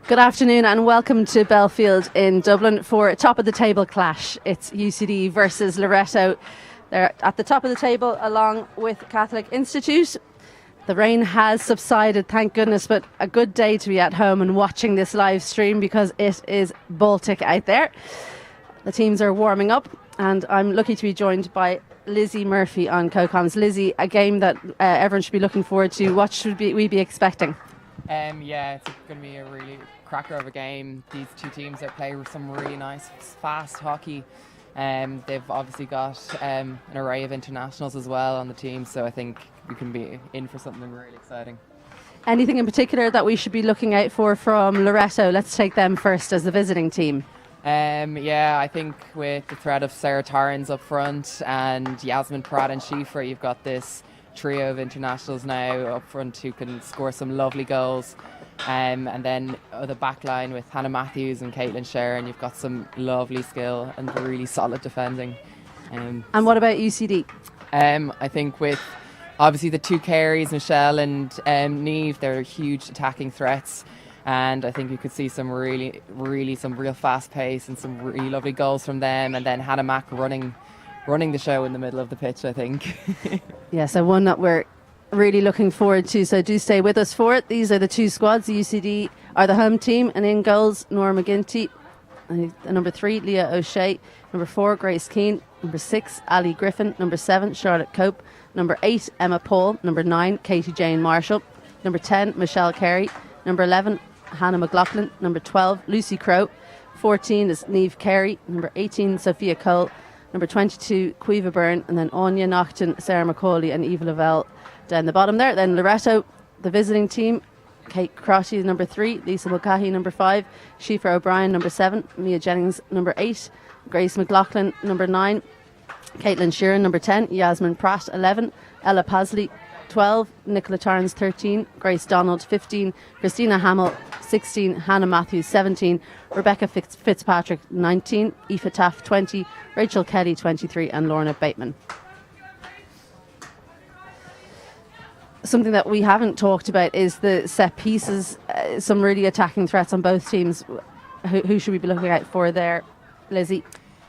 Good afternoon and welcome to Belfield in Dublin for a top of the table clash. It's UCD versus Loreto. They're at the top of the table along with Catholic Institute. The rain has subsided, thank goodness, but a good day to be at home and watching this live stream because it is Baltic out there. The teams are warming up and I'm lucky to be joined by Lizzie Murphy on co-coms. Lizzie, a game that everyone should be looking forward to. What should we be expecting? Yeah, it's going to be a really cracker of a game. These two teams that play some really nice, fast hockey. They've obviously got an array of internationals as well on the team, so I think we can be in for something really exciting. Anything in particular that we should be looking out for from Loreto? Let's take them first as the visiting team. Yeah, I think with the threat of Sarah Tarrans up front and Yasmin Pratt and Schiffer, you've got this trio of internationals now up front who can score some lovely goals. And then the back line with Hannah Matthews and Caitlin Sharon, you've got some lovely skill and really solid defending. And what about UCD? I think with obviously the two Careys, Michelle and Niamh, they're huge attacking threats. And I think you could see some real fast pace and some really lovely goals from them. And then Hannah Mack running the show in the middle of the pitch, I think. Yeah, so one that we're really looking forward to, so do stay with us for it. These are the two squads. The UCD are the home team, and in goals, Nora McGinty, number 3, Leah O'Shea, number 4, Grace Keane, number 6, Ali Griffin, number 7, Charlotte Cope, number 8, Emma Paul, number 9, Katie Jane Marshall, number 10, Michelle Carey, number 11, Hannah McLaughlin, number 12, Lucy Crowe, 14 is Niamh Carey, number 18, Sophia Cole, number 22, Quiva Byrne, and then Anya Naughton, Sarah McCauley and Eva Lavelle down the bottom there. Then Loreto, the visiting team, Kate Crotty, number 3, Lisa Mulcahy, number 5, Schiffer O'Brien, number 7, Mia Jennings, number 8, Grace McLaughlin, number 9, Caitlin Sheeran, number 10, Yasmin Pratt, 11, Ella Pasley, 12, Nicola Tarrans, 13, Grace Donald, 15, Christina Hamill, 16, Hannah Matthews, 17, Rebecca Fitzpatrick, 19, Aoife Taff, 20, Rachel Kelly, 23, and Lorna Bateman. Something that we haven't talked about is the set pieces, some really attacking threats on both teams. Who should we be looking out for there, Lizzie?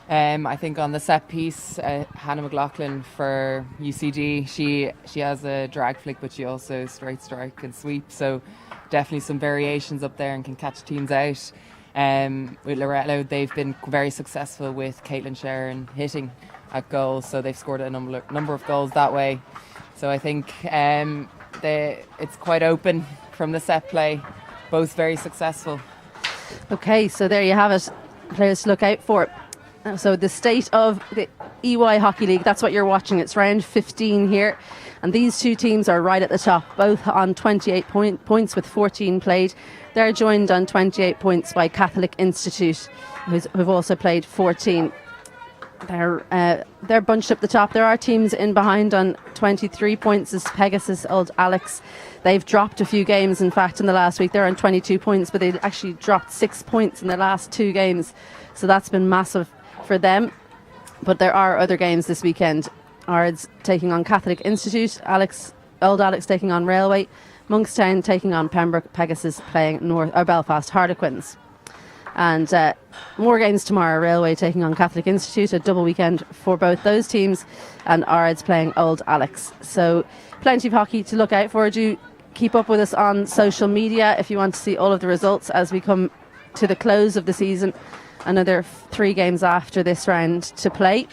I think on the set piece, Hannah McLaughlin for UCD, she has a drag flick, but she also straight strike and sweep. So definitely some variations up there and can catch teams out. With Loreto, they've been very successful with Caitlin Sharon hitting at goals, so they've scored a number of goals that way. So I think it's quite open from the set play, both very successful. Okay, so there you have it. Players to look out for. So the state of the EY Hockey League, that's what you're watching. It's round 15 here. And these two teams are right at the top, both on 28 points with 14 played. They're joined on 28 points by Catholic Institute, who've also played 14. They're bunched up the top. There are teams in behind on 23 points as Pegasus, Old Alex. They've dropped a few games, in fact, in the last week. They're on 22 points, but they actually dropped 6 points in the last 2 games. So that's been massive for them. But there are other games this weekend. Ards taking on Catholic Institute, Old Alex taking on Railway, Monkstown taking on Pembroke, Pegasus playing Belfast Harlequins. And more games tomorrow. Railway taking on Catholic Institute, a double weekend for both those teams, and Ards playing Old Alex. So plenty of hockey to look out for. Do keep up with us on social media if you want to see all of the results as we come to the close of the season. Another 3 games after this round to play.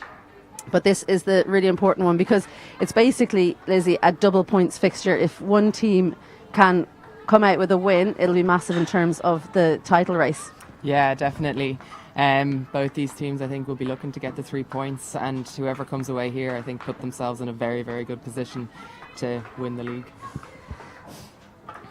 But this is the really important one because it's basically, Lizzie, a double points fixture. If one team can come out with a win, it'll be massive in terms of the title race. Yeah, definitely. Both these teams, I think, will be looking to get the 3 points, and whoever comes away here, I think, put themselves in a very, very good position to win the league.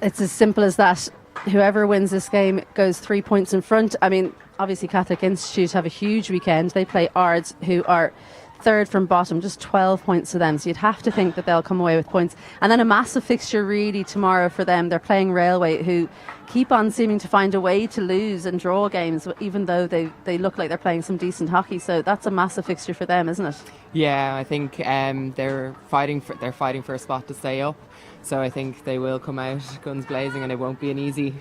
It's as simple as that. Whoever wins this game goes 3 points in front. I mean, obviously Catholic Institute have a huge weekend. They play Ards, who are third from bottom, just 12 points to them. So you'd have to think that they'll come away with points. And then a massive fixture really tomorrow for them. They're playing Railway, who keep on seeming to find a way to lose and draw games, even though they look like they're playing some decent hockey. So that's a massive fixture for them, isn't it? Yeah, I think they're fighting for a spot to stay up. So I think they will come out guns blazing, and it won't be an easy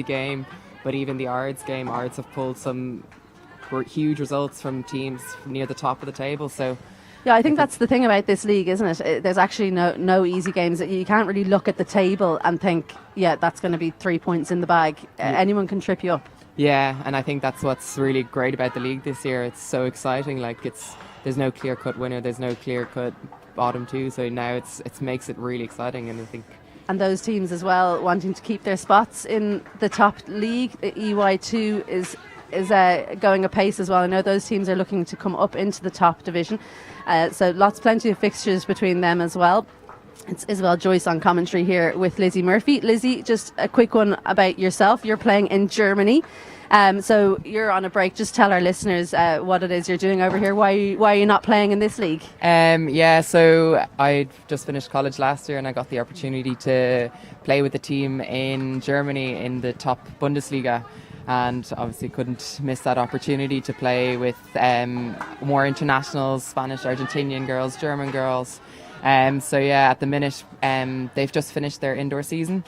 game. But even the Ards game, Ards have pulled some huge results from teams near the top of the table. So yeah, I think that's the thing about this league, isn't it? There's actually no easy games. You can't really look at the table and think, yeah, that's going to be 3 points in the bag. Anyone can trip you up. Yeah, and I think that's what's really great about the league this year. It's so exciting. Like there's no clear-cut winner. There's no clear-cut bottom two. So now it makes it really exciting, and I think. And those teams as well wanting to keep their spots in the top league. EY2 is going apace as well. I know those teams are looking to come up into the top division. So plenty of fixtures between them as well. It's Isabel Joyce on commentary here with Lizzie Murphy. Lizzie, just a quick one about yourself. You're playing in Germany. So you're on a break. Just tell our listeners what it is you're doing over here. Why are you not playing in this league? So I just finished college last year, and I got the opportunity to play with the team in Germany in the top Bundesliga, and obviously couldn't miss that opportunity to play with more internationals, Spanish, Argentinian girls, German girls. At the minute they've just finished their indoor season.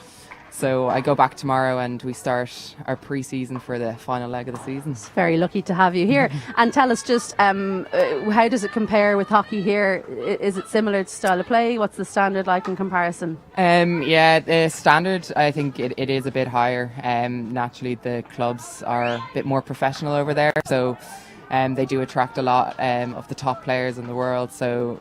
So I go back tomorrow and we start our pre-season for the final leg of the season. It's very lucky to have you here. And tell us just, how does it compare with hockey here? Is it similar to style of play? What's the standard like in comparison? The standard, I think it is a bit higher. Naturally, the clubs are a bit more professional over there. So they do attract a lot of the top players in the world. So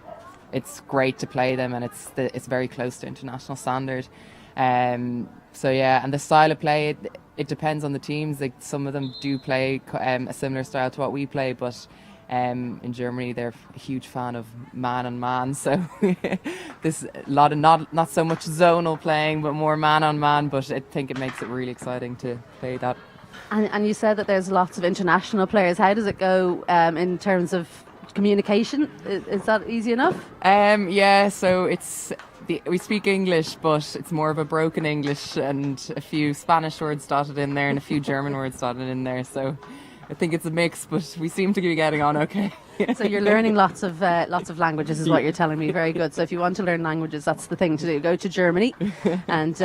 it's great to play them, and it's very close to international standard. And the style of play, it depends on the teams. Like some of them do play a similar style to what we play, but in Germany they're a huge fan of man on man. So there's a lot of not so much zonal playing, but more man on man. But I think it makes it really exciting to play that. And you said that there's lots of international players. How does it go in terms of communication? Is that easy enough? So we speak English, but it's more of a broken English, and a few Spanish words dotted in there and a few German words dotted in there. So I think it's a mix, but we seem to be getting on okay. So you're learning lots of languages, is what you're telling me. Very good. So if you want to learn languages, that's the thing to do. Go to Germany and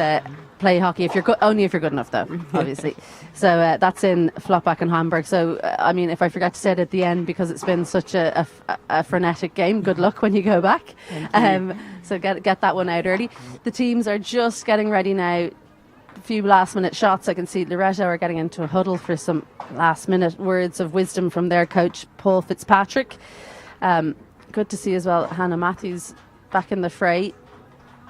play hockey. Only if you're good enough, though, obviously. So that's in Flottbach and Hamburg. So if I forget to say it at the end, because it's been such a frenetic game, good luck when you go back. So get that one out early. The teams are just getting ready now. A few last minute shots. I can see Loreto are getting into a huddle for some last minute words of wisdom from their coach Paul Fitzpatrick. Good to see as well Hannah Matthews back in the fray.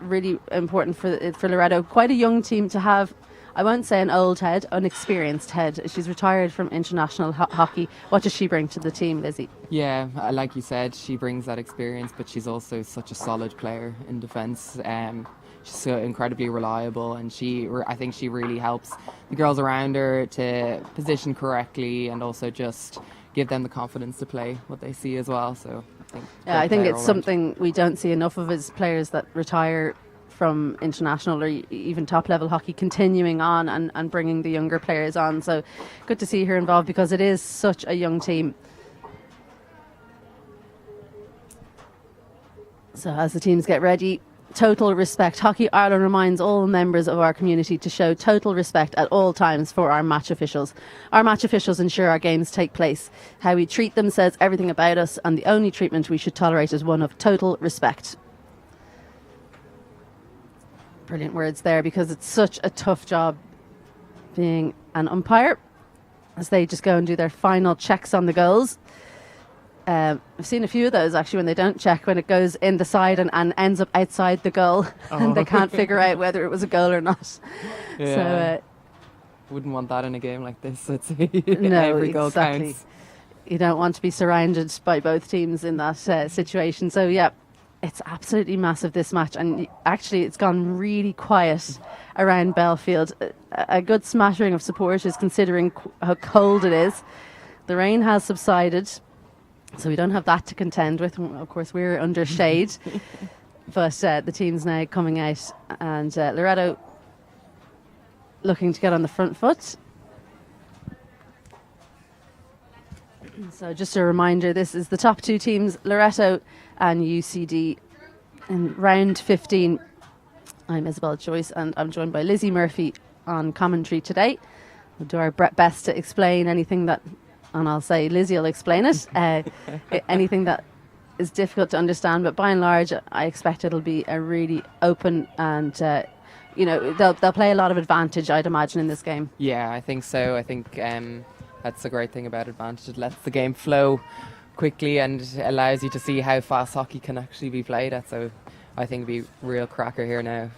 Really important for Loreto. Quite a young team to have. I won't say an old head, unexperienced head. She's retired from international hockey. What does she bring to the team, Lizzie? Yeah, like you said, she brings that experience, but she's also such a solid player in defence. She's so incredibly reliable, and I think she really helps the girls around her to position correctly, and also just give them the confidence to play what they see as well. So I think it's something we don't see enough of, is players that retire from international or even top level hockey continuing on and bringing the younger players on. So good to see her involved, because it is such a young team. So as the teams get ready, total respect. Hockey Ireland reminds all members of our community to show total respect at all times for our match officials. Our match officials ensure our games take place. How we treat them says everything about us, and the only treatment we should tolerate is one of total respect. Brilliant words there, because it's such a tough job being an umpire, as they just go and do their final checks on the goals. I've seen a few of those actually when they don't check, when it goes in the side and ends up outside the goal. And they can't figure out whether it was a goal or not. Yeah. So wouldn't want that in a game like this. I'd say no, every goal exactly. counts. You don't want to be surrounded by both teams in that situation. So yeah, it's absolutely massive, this match, and actually it's gone really quiet around Belfield. A good smattering of supporters, considering how cold it is. The rain has subsided. So we don't have that to contend with. Of course, we're under shade. But the team's now coming out, and Loreto looking to get on the front foot. So just a reminder, this is the top two teams, Loreto and UCD, in round 15. I'm Isabel Joyce, and I'm joined by Lizzie Murphy on commentary today. We'll do our best to explain anything that, and I'll say Lizzie will explain it, anything that is difficult to understand, but by and large I expect it'll be a really open and they'll play a lot of advantage, I'd imagine, in this game. Yeah, I think so. I think that's the great thing about advantage. It lets the game flow quickly and allows you to see how fast hockey can actually be played at. So I think it'll be a real cracker here now.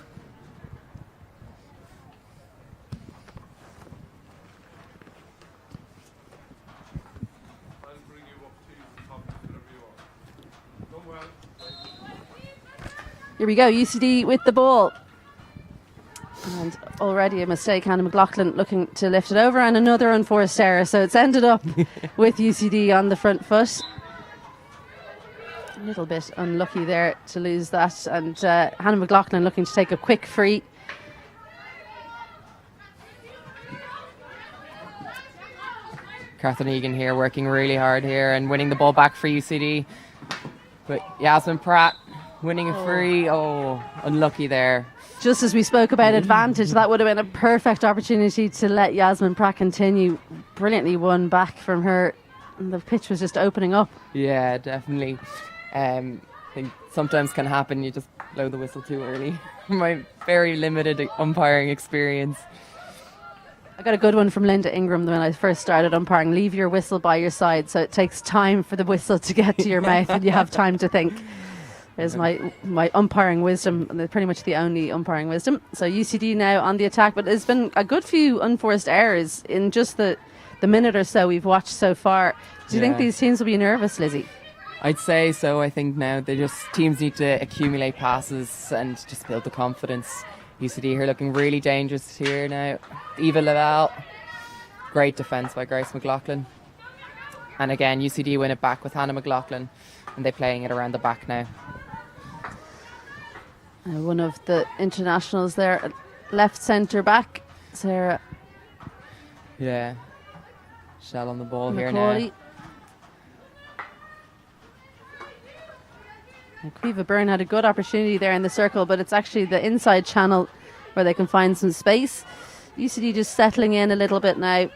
Here we go, UCD with the ball. And already a mistake, Hannah McLaughlin looking to lift it over, and another unforced error. So it's ended up with UCD on the front foot. A little bit unlucky there to lose that. And Hannah McLaughlin looking to take a quick free. Catherine Egan here working really hard here and winning the ball back for UCD. But Yasmin Pratt winning a free. Oh, unlucky there. Just as we spoke about advantage, that would have been a perfect opportunity to let Yasmin Pratt continue. Brilliantly won back from her. And the pitch was just opening up. Yeah, definitely. I think sometimes can happen, you just blow the whistle too early. My very limited umpiring experience. I got a good one from Linda Ingram when I first started umpiring. Leave your whistle by your side, so it takes time for the whistle to get to your mouth and you have time to think. There's my umpiring wisdom, and pretty much the only umpiring wisdom. So UCD now on the attack, but there's been a good few unforced errors in just the minute or so we've watched so far. Do you think these teams will be nervous, Lizzie? I'd say so. I think now teams need to accumulate passes and just build the confidence. UCD here looking really dangerous here now. Eva Laval, great defence by Grace McLaughlin. And again, UCD win it back with Hannah McLaughlin, and they're playing it around the back now. One of the internationals there, left centre back, Sarah. Yeah, Shell on the ball Macaulay. here now. Quiva Byrne had a good opportunity there in the circle, but it's actually the inside channel where they can find some space. UCD just settling in a little bit now.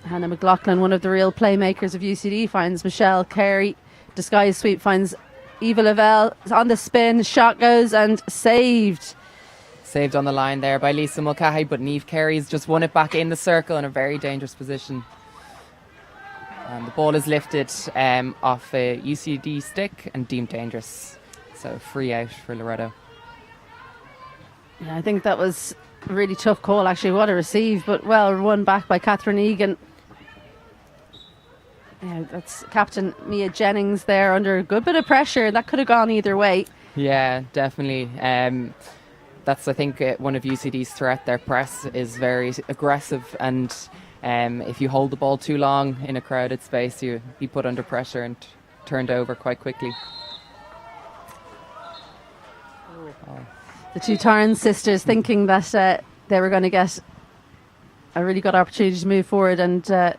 Hannah McLaughlin, one of the real playmakers of UCD, finds Michelle Carey. Disguise sweep finds Eva Lavelle on the spin. Shot goes and saved. Saved on the line there by Lisa Mulcahy, but Niamh Carey's just won it back in the circle in a very dangerous position. And the ball is lifted off a UCD stick and deemed dangerous. So free out for Loreto. Yeah, I think that was a really tough call, actually. What a receive, but well won back by Catherine Egan. Yeah, that's Captain Mia Jennings there under a good bit of pressure. That could have gone either way. Yeah, definitely. That's, I think, one of UCD's threat. Their press is very aggressive, and if you hold the ball too long in a crowded space, you be put under pressure and turned over quite quickly. The two Tarrant sisters thinking that they were going to get a really good opportunity to move forward, and a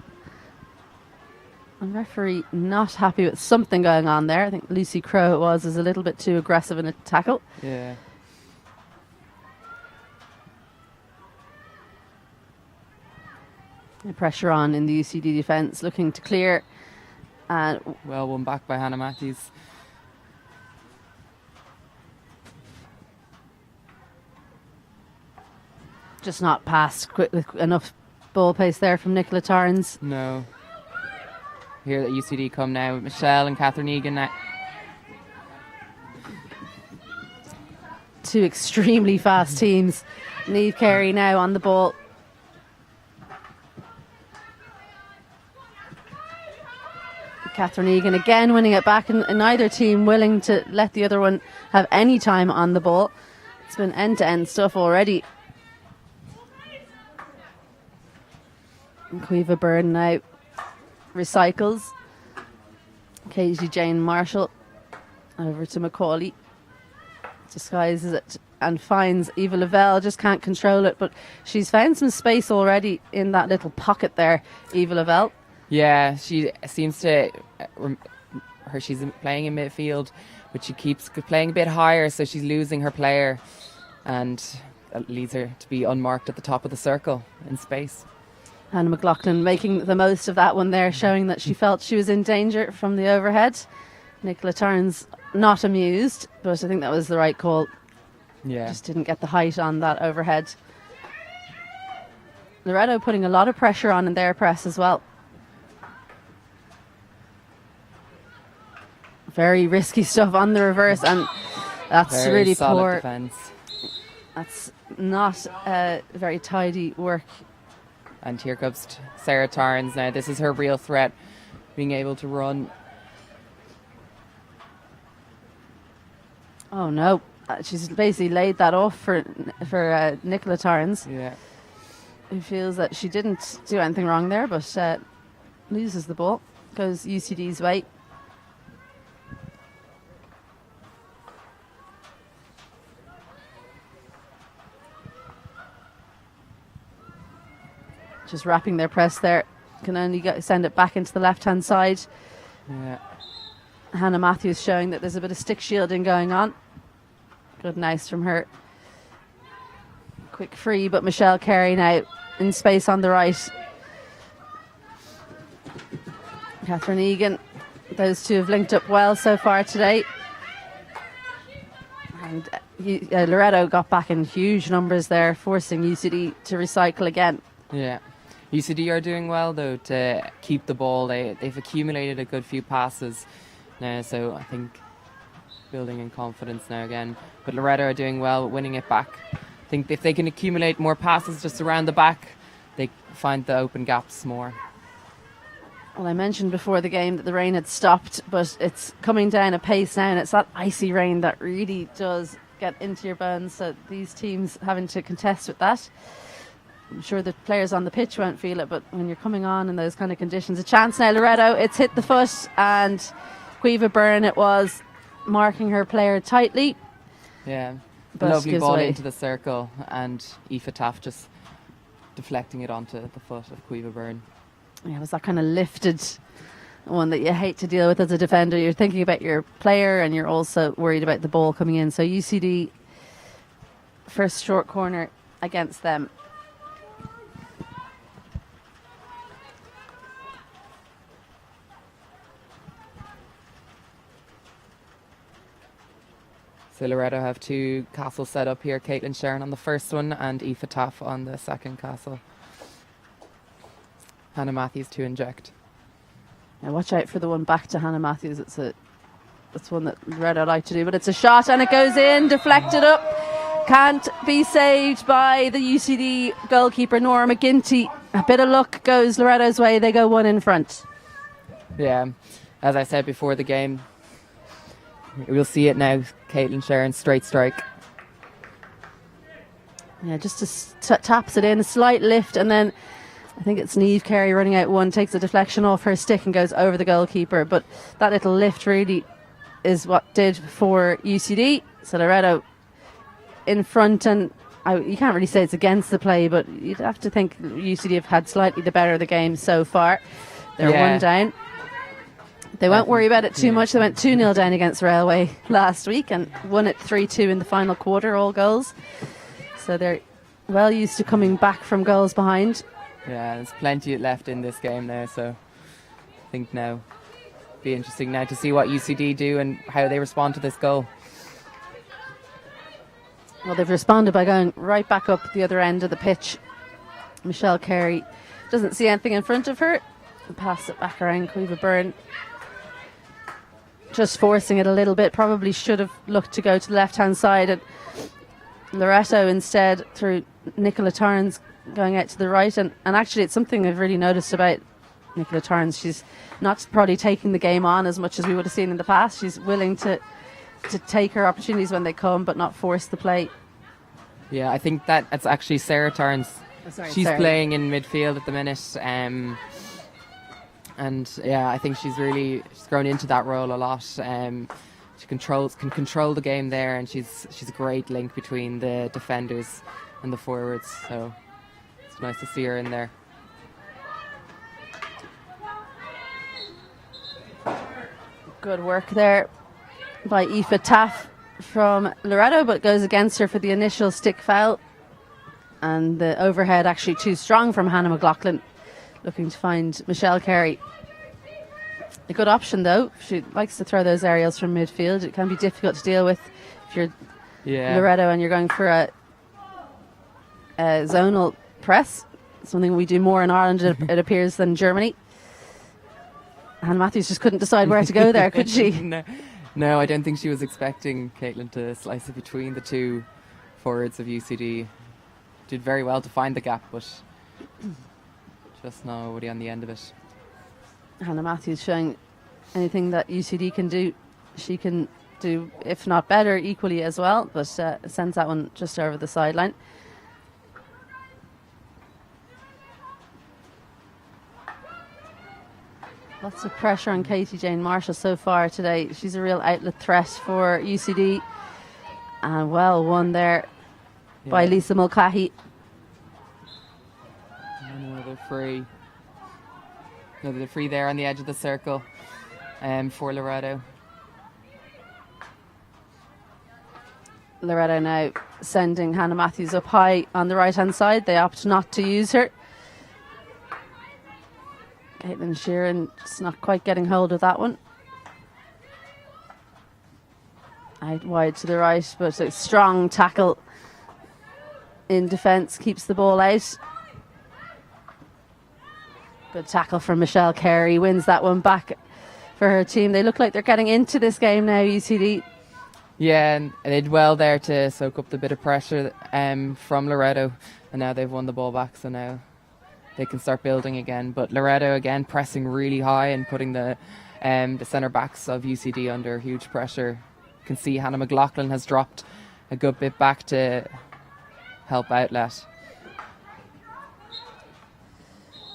referee not happy with something going on there. I think Lucy Crowe is a little bit too aggressive in a tackle. Yeah. The pressure on in the UCD defence, looking to clear. Well won back by Hannah Matthews. Just not passed with enough ball pace there from Nicola Tarrans. No. Here at UCD come now with Michelle and Catherine Egan now. Two extremely fast teams. Niamh Carey now on the ball. Catherine Egan again winning it back, and neither team willing to let the other one have any time on the ball. It's been end-to-end stuff already. Caoimhe Byrne now recycles. Katie Jane Marshall over to Macaulay. Disguises it and finds Eva Lavelle, just can't control it, but she's found some space already in that little pocket there, Eva Lavelle. Yeah, she seems to, she's playing in midfield, but she keeps playing a bit higher, so she's losing her player, and that leads her to be unmarked at the top of the circle in space. Hannah McLaughlin making the most of that one there, showing that she felt she was in danger from the overhead. Nicola Tarns not amused, but I think that was the right call. Yeah. Just didn't get the height on that overhead. Loreto putting a lot of pressure on in their press as well. Very risky stuff on the reverse, and that's Very really solid poor. Defense. That's not very tidy work. And here comes Sarah Tarns now. This is her real threat, being able to run. Oh no, she's basically laid that off for Nicola Tarns. Yeah. Who feels that she didn't do anything wrong there, but loses the ball. Goes UCD's way. Just wrapping their press there. Can only send it back into the left-hand side. Yeah. Hannah Matthews showing that there's a bit of stick shielding going on. Good nice from her. Quick free, but Michelle Carey now in space on the right. Catherine Egan. Those two have linked up well so far today. And Loreto got back in huge numbers there, forcing UCD to recycle again. Yeah. UCD are doing well, though, to keep the ball. They've accumulated a good few passes now, so I think building in confidence now again. But Loreto are doing well, winning it back. I think if they can accumulate more passes just around the back, they find the open gaps more. Well, I mentioned before the game that the rain had stopped, but it's coming down apace now, and it's that icy rain that really does get into your bones, so these teams having to contest with that. I'm sure the players on the pitch won't feel it, but when you're coming on in those kind of conditions, a chance now. Loreto, it's hit the foot, and Caoimhe Byrne, it was marking her player tightly. Yeah, But lovely ball away. into the circle, and Aoife Taft just deflecting it onto the foot of Caoimhe Byrne. Yeah, it was that kind of lifted one that you hate to deal with as a defender. You're thinking about your player, and you're also worried about the ball coming in. So UCD, first short corner against them. So Loreto have two castles set up here. Caitlin Sharon on the first one and Aoife Taff on the second castle. Hannah Matthews to inject. Now watch out for the one back to Hannah Matthews. It's one that Loreto like to do, but it's a shot and it goes in, deflected up. Can't be saved by the UCD goalkeeper, Nora McGinty. A bit of luck goes Loreto's way. They go one in front. Yeah, as I said before the game, we'll see it now. Caitlin Sharon, straight strike. Yeah, just taps it in, a slight lift, and then I think it's Niamh Carey running out one, takes a deflection off her stick and goes over the goalkeeper. But that little lift really is what did for UCD. So Loreto in front, and you can't really say it's against the play, but you'd have to think UCD have had slightly the better of the game so far. They're one down. They won't worry about it too much. They went 2-0 down against Railway last week and won it 3-2 in the final quarter, all goals. So they're well used to coming back from goals behind. Yeah, there's plenty left in this game now, so I think now be interesting now to see what UCD do and how they respond to this goal. Well, they've responded by going right back up the other end of the pitch. Michelle Carey doesn't see anything in front of her. Pass it back around Caoimhe Byrne. Just forcing it a little bit. Probably should have looked to go to the left-hand side. And Loreto instead through Nicola Tarns going out to the right. And actually it's something I've really noticed about Nicola Tarns. She's not probably taking the game on as much as we would have seen in the past. She's willing to take her opportunities when they come, but not force the play. Yeah, I think that it's actually Sarah Tarns she's playing in midfield at the minute. And yeah, I think she's grown into that role a lot. She can control the game there, and she's a great link between the defenders and the forwards. So it's nice to see her in there. Good work there by Aoife Taff from Loreto, but goes against her for the initial stick foul. And the overhead actually too strong from Hannah McLaughlin, looking to find Michelle Carey. A good option though. She likes to throw those aerials from midfield. It can be difficult to deal with if you're Loreto and you're going for a zonal press. Something we do more in Ireland, it appears, than Germany. Hannah Matthews just couldn't decide where to go there, could she? No, I don't think she was expecting Caitlin to slice it between the two forwards of UCD. Did very well to find the gap, but just nobody on the end of it. Hannah Matthews showing anything that UCD can do, she can do, if not better, equally as well, but sends that one just over the sideline. Lots of pressure on Katie Jane Marshall so far today. She's a real outlet threat for UCD. And well won there by Lisa Mulcahy. Another free. Another free there on the edge of the circle for Loreto. Loreto now sending Hannah Matthews up high on the right-hand side. They opt not to use her. Caitlin Sheeran just not quite getting hold of that one. Out wide to the right, but a strong tackle in defence keeps the ball out. Good tackle from Michelle Carey, wins that one back for her team. They look like they're getting into this game now, UCD. Yeah, and they did well there to soak up the bit of pressure from Loreto, and now they've won the ball back, so now they can start building again. But Loreto again pressing really high and putting the centre backs of UCD under huge pressure. You can see Hannah McLaughlin has dropped a good bit back to help outlet.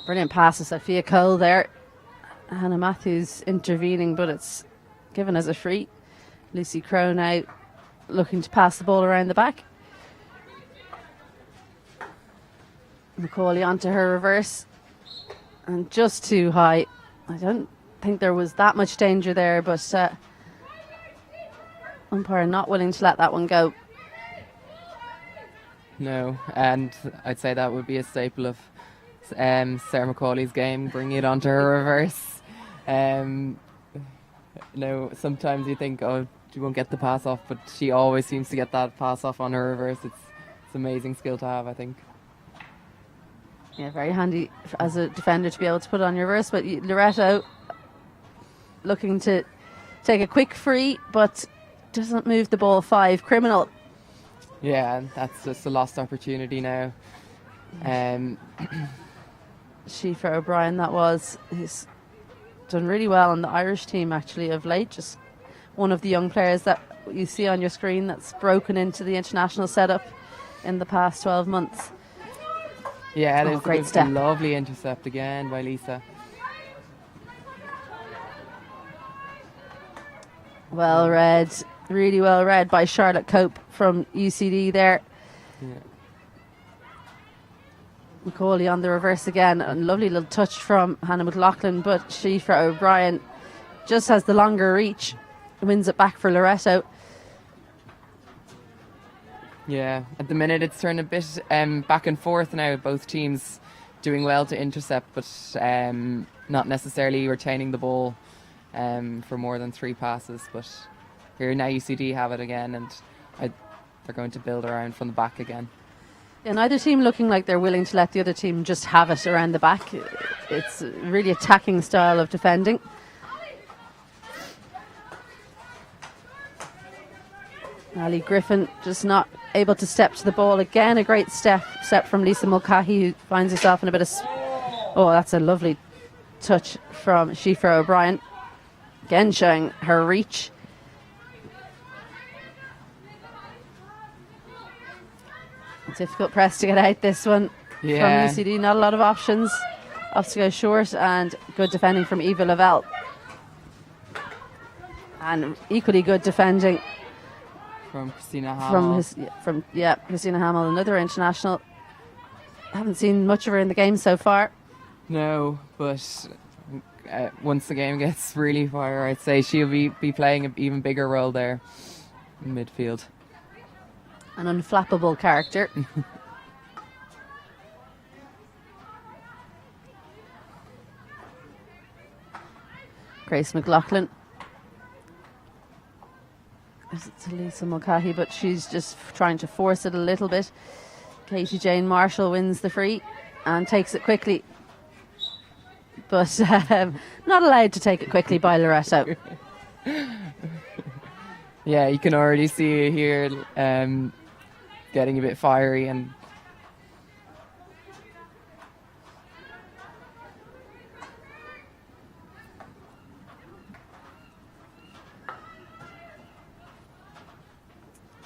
Brilliant pass to Sophia Cole there. Hannah Matthews intervening, but it's given as a free. Lucy Crowe now looking to pass the ball around the back. Macaulay onto her reverse, and just too high. I don't think there was that much danger there, but umpire not willing to let that one go. No, and I'd say that would be a staple of Sarah Macaulay's game, bringing it onto her reverse. No, sometimes you think, oh, she won't get the pass off, but she always seems to get that pass off on her reverse. It's amazing skill to have, I think. Yeah, very handy as a defender to be able to put it on your reverse. But Loreto looking to take a quick free, but doesn't move the ball 5. Criminal. Yeah, that's just a lost opportunity now. Shifa O'Brien, that was. He's done really well on the Irish team actually of late. Just one of the young players that you see on your screen that's broken into the international setup in the past 12 months. Yeah, there's great step. A lovely intercept again by Lisa. Well read, really well read by Charlotte Cope from UCD there. Yeah. Macaulay on the reverse again. A lovely little touch from Hannah McLaughlin, but Shifa O'Brien just has the longer reach. Wins it back for Loreto. Yeah, at the minute it's turned a bit back and forth now. Both teams doing well to intercept, but not necessarily retaining the ball for more than 3 passes. But here now UCD have it again, and they're going to build around from the back again. Yeah, neither team looking like they're willing to let the other team just have it around the back. It's a really attacking style of defending. Ali Griffin just not able to step to the ball again. A great step from Lisa Mulcahy, who finds herself in a bit of... Oh, that's a lovely touch from Shifa O'Brien. Again showing her reach. Difficult press to get out this one. Yeah. UCD. Not a lot of options. Off to go short, and good defending from Eva Lavelle. And equally good defending From Christina Hamill. from Christina Hamill, another international. Haven't seen much of her in the game so far. No, but once the game gets really fire, I'd say she'll be playing an even bigger role there in midfield. An unflappable character. Grace McLaughlin. It's Lisa Mulcahy, but she's just trying to force it a little bit. Katie Jane Marshall wins the free and takes it quickly. But not allowed to take it quickly by Loreto. Yeah, you can already see it here getting a bit fiery and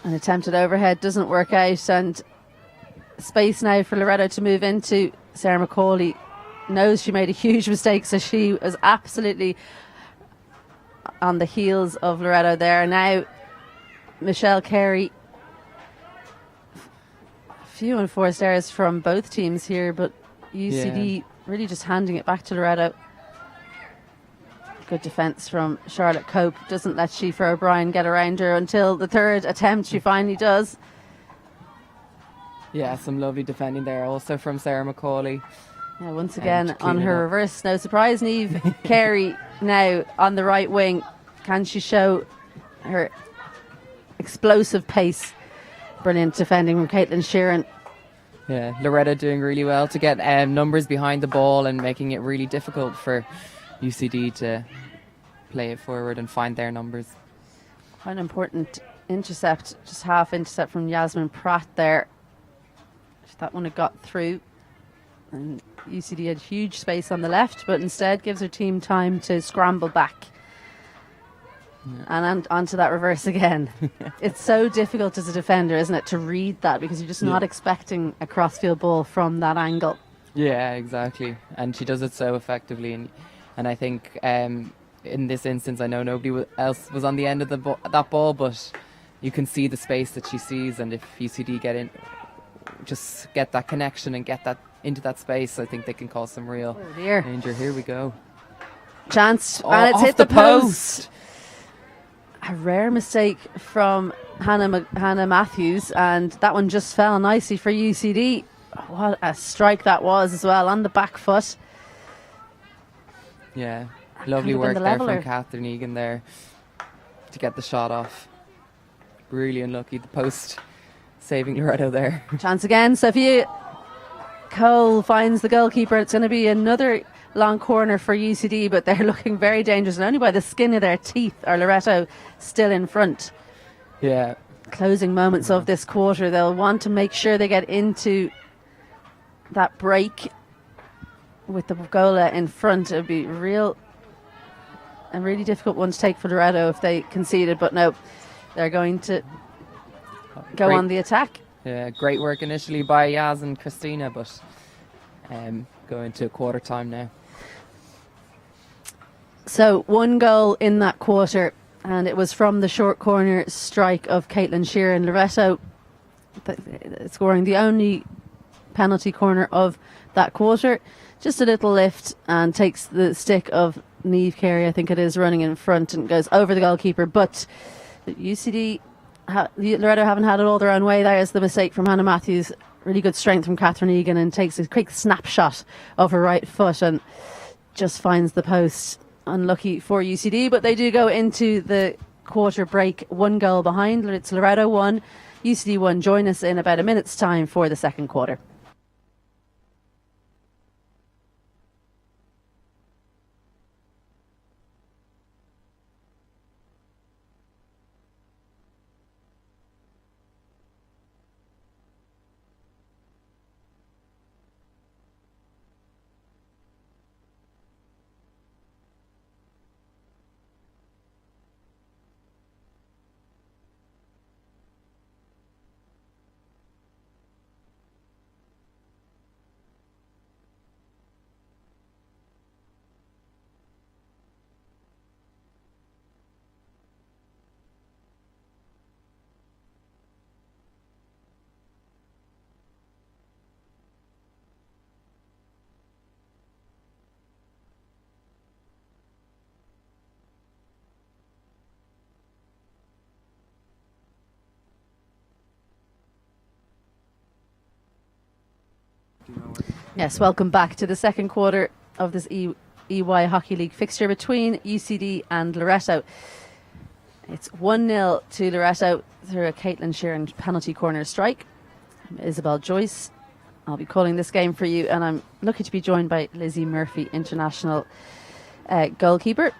an attempted overhead doesn't work out, and space now for Loreto to move into. Sarah Macaulay knows she made a huge mistake, so she was absolutely on the heels of Loreto there. Now Michelle Carey, few enforced errors from both teams here, but UCD really just handing it back to Loreto. Good defence from Charlotte Cope. Doesn't let Shifa O'Brien get around her until the third attempt. She finally does. yeah, some lovely defending there also from Sarah Macaulay. Yeah, once again on her reverse. No surprise, Niamh Carey now on the right wing. Can she show her explosive pace? Brilliant defending from Caitlin Sheeran. Yeah, Loreto doing really well to get numbers behind the ball and making it really difficult for UCD to play it forward and find their numbers. Quite an important intercept, just half intercept from Yasmin Pratt there. That one had got through, and UCD had huge space on the left, but instead gives her team time to scramble back. Yeah. And onto that reverse again. It's so difficult as a defender, isn't it, to read that, because you're just not expecting a crossfield ball from that angle. Yeah, exactly. And she does it so effectively. And I think in this instance, I know nobody else was on the end of that ball, but you can see the space that she sees. And if UCD just get that connection and get that into that space, I think they can cause some real danger. Here we go. Chance, and it's hit the post. A rare mistake from Hannah Matthews, and that one just fell nicely for UCD. What a strike that was as well, on the back foot. Yeah, lovely work there from Catherine Egan there to get the shot off. Really unlucky, the post saving Loreto there. Chance again, Sophia Cole finds the goalkeeper. It's going to be another long corner for UCD, but they're looking very dangerous, and only by the skin of their teeth are Loreto still in front. Yeah. Closing moments of this quarter, they'll want to make sure they get into that break with the goalie in front. It would be a really difficult one to take for Loreto if they conceded, but no, they're going to go on the attack. Yeah, great work initially by Yaz and Christina, but going to quarter time now. So one goal in that quarter, and it was from the short corner strike of Caitlin Sheeran. Loreto scoring the only penalty corner of that quarter. Just a little lift and takes the stick of Niamh Carey, I think it is, running in front and goes over the goalkeeper. But UCD, Loreto haven't had it all their own way. There's the mistake from Hannah Matthews. Really good strength from Catherine Egan, and takes a quick snapshot of her right foot and just finds the post. Unlucky for UCD, but they do go into the quarter break 1 goal behind. It's Loreto 1, UCD 1. Join us in about a minute's time for the second quarter. Yes, welcome back to the second quarter of this EY Hockey League fixture between UCD and Loreto. It's 1-0 to Loreto through a Caitlin Sheeran penalty corner strike. I'm Isabel Joyce. I'll be calling this game for you, and I'm lucky to be joined by Lizzie Murphy, international goalkeeper.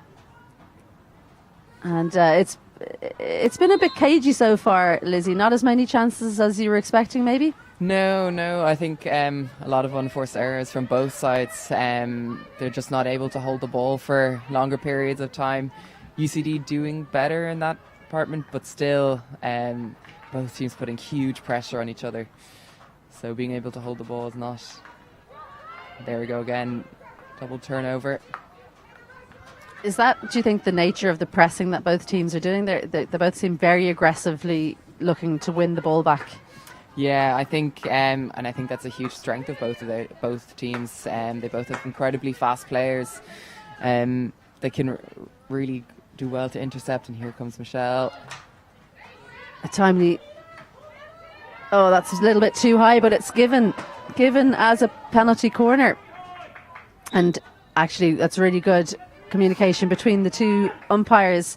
And it's been a bit cagey so far, Lizzie. Not as many chances as you were expecting, maybe? No. I think a lot of unforced errors from both sides. They're just not able to hold the ball for longer periods of time. UCD doing better in that department, but still both teams putting huge pressure on each other. So being able to hold the ball is not... There we go again. Double turnover. Is that, do you think, the nature of the pressing that both teams are doing? They both seem very aggressively looking to win the ball back. Yeah, I think, and I think that's a huge strength of both teams. They both have incredibly fast players. They can really do well to intercept. And here comes Michelle. A timely. Oh, that's a little bit too high, but it's given as a penalty corner. And actually, that's really good communication between the two umpires,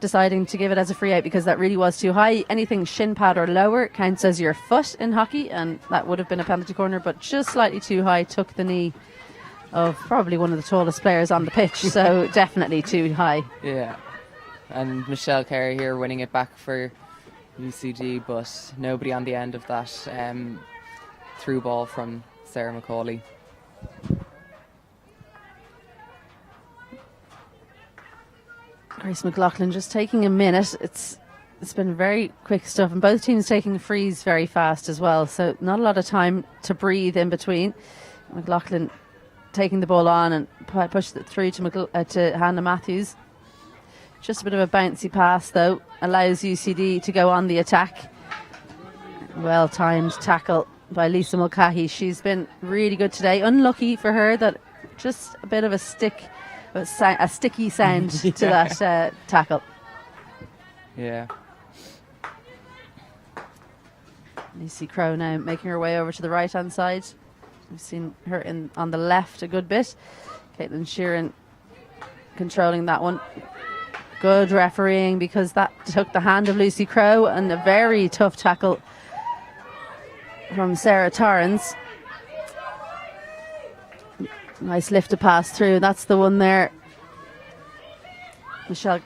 deciding to give it as a free out because that really was too high. Anything shin pad or lower counts as your foot in hockey, and that would have been a penalty corner, but just slightly too high took the knee of probably one of the tallest players on the pitch, so definitely too high. Yeah, and Michelle Carey here winning it back for UCD, but nobody on the end of that through ball from Sarah McCauley. Grace McLaughlin just taking a minute. It's been very quick stuff, and both teams taking frees very fast as well, so not a lot of time to breathe in between. McLaughlin taking the ball on and pushed it through to Hannah Matthews. Just a bit of a bouncy pass though, allows UCD to go on the attack. Well timed tackle by Lisa Mulcahy. She's been really good today. Unlucky for her that just a bit of a sticky sound to that tackle. Yeah. Lucy Crowe now making her way over to the right hand side. We've seen her on the left a good bit. Caitlin Sheeran controlling that one. Good refereeing because that took the hand of Lucy Crowe, and a very tough tackle from Sarah Torrance. Nice lift to pass through. That's the one there. Michelle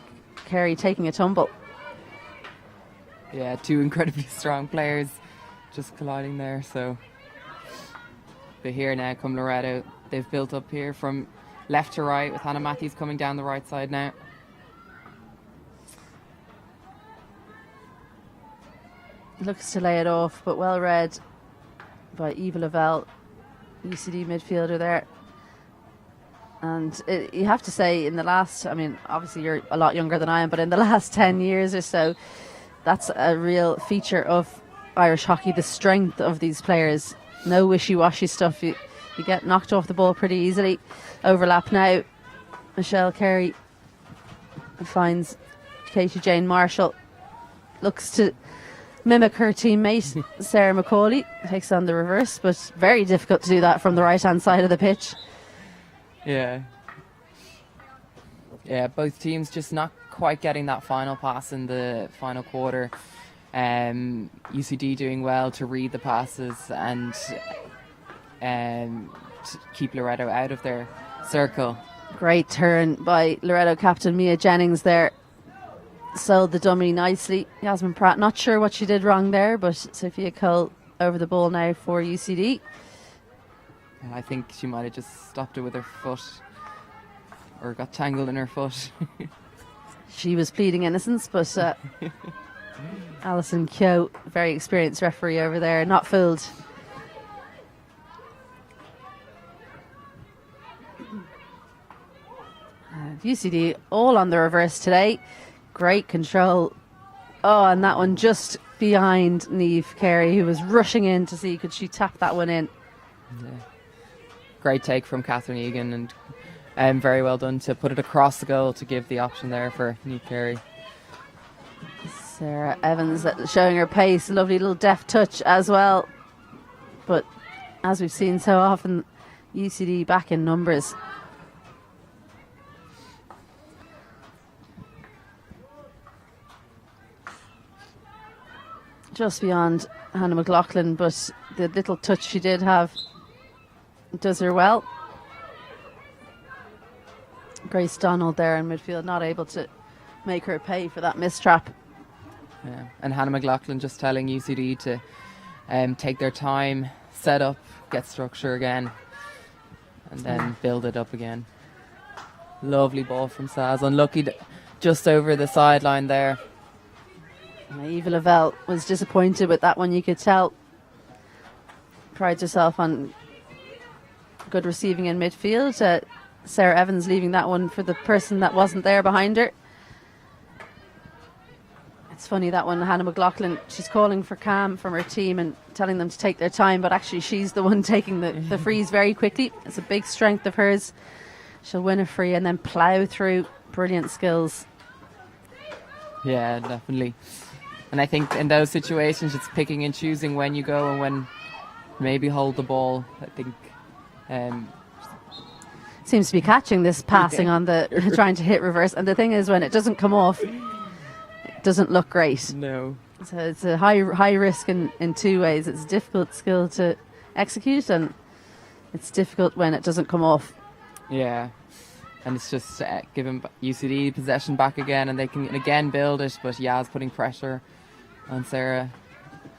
Carey taking a tumble. Yeah, two incredibly strong players just colliding there. So, but here now come Loreto. They've built up here from left to right with Hannah Matthews coming down the right side now. Looks to lay it off, but well read by Eva Lavelle, UCD midfielder there. And you have to say, in the last, I mean, obviously you're a lot younger than I am, but in the last 10 years or so, that's a real feature of Irish hockey, the strength of these players. No wishy-washy stuff. You get knocked off the ball pretty easily. Overlap now. Michelle Carey finds Katie Jane Marshall. Looks to mimic her teammate, Sarah McCauley. Takes on the reverse, but very difficult to do that from the right-hand side of the pitch. Yeah, both teams just not quite getting that final pass in the final quarter. UCD doing well to read the passes and to keep Loreto out of their circle. Great turn by Loreto captain Mia Jennings there. Sold the dummy nicely. Yasmin Pratt, not sure what she did wrong there, but Sophia Cole over the ball now for UCD. I think she might have just stopped it with her foot or got tangled in her foot. She was pleading innocence, but Alison Keogh, very experienced referee over there, not fooled. UCD all on the reverse today. Great control. Oh, and that one just behind Niamh Carey, who was rushing in to see could she tap that one in. Yeah. Great take from Catherine Egan, and very well done to put it across the goal to give the option there for Niamh Carey. Sarah Evans showing her pace, lovely little deft touch as well. But as we've seen so often, UCD back in numbers. Just beyond Hannah McLaughlin, but the little touch she did have does her well. Grace Donald there in midfield, not able to make her pay for that mistrap. Yeah. And Hannah McLaughlin just telling UCD to take their time, set up, get structure again, and then build it up again. Lovely ball from Saz. Unlucky just over the sideline there. Eva Lavelle was disappointed with that one, you could tell. Prides herself on good receiving in midfield. Sarah Evans leaving that one for the person that wasn't there behind her. It's funny, that one, Hannah McLaughlin, she's calling for calm from her team and telling them to take their time, but actually she's the one taking the frees very quickly. It's a big strength of hers. She'll win a free and then plough through. Brilliant skills. Yeah, definitely. And I think in those situations, it's picking and choosing when you go and when maybe hold the ball. I think seems to be catching this passing on the trying to hit reverse. And the thing is, when it doesn't come off, it doesn't look great. No. So it's a high risk in two ways. It's a difficult skill to execute, and it's difficult when it doesn't come off. Yeah. And it's just giving UCD possession back again, and they can again build it. But Yaz putting pressure on Sarah.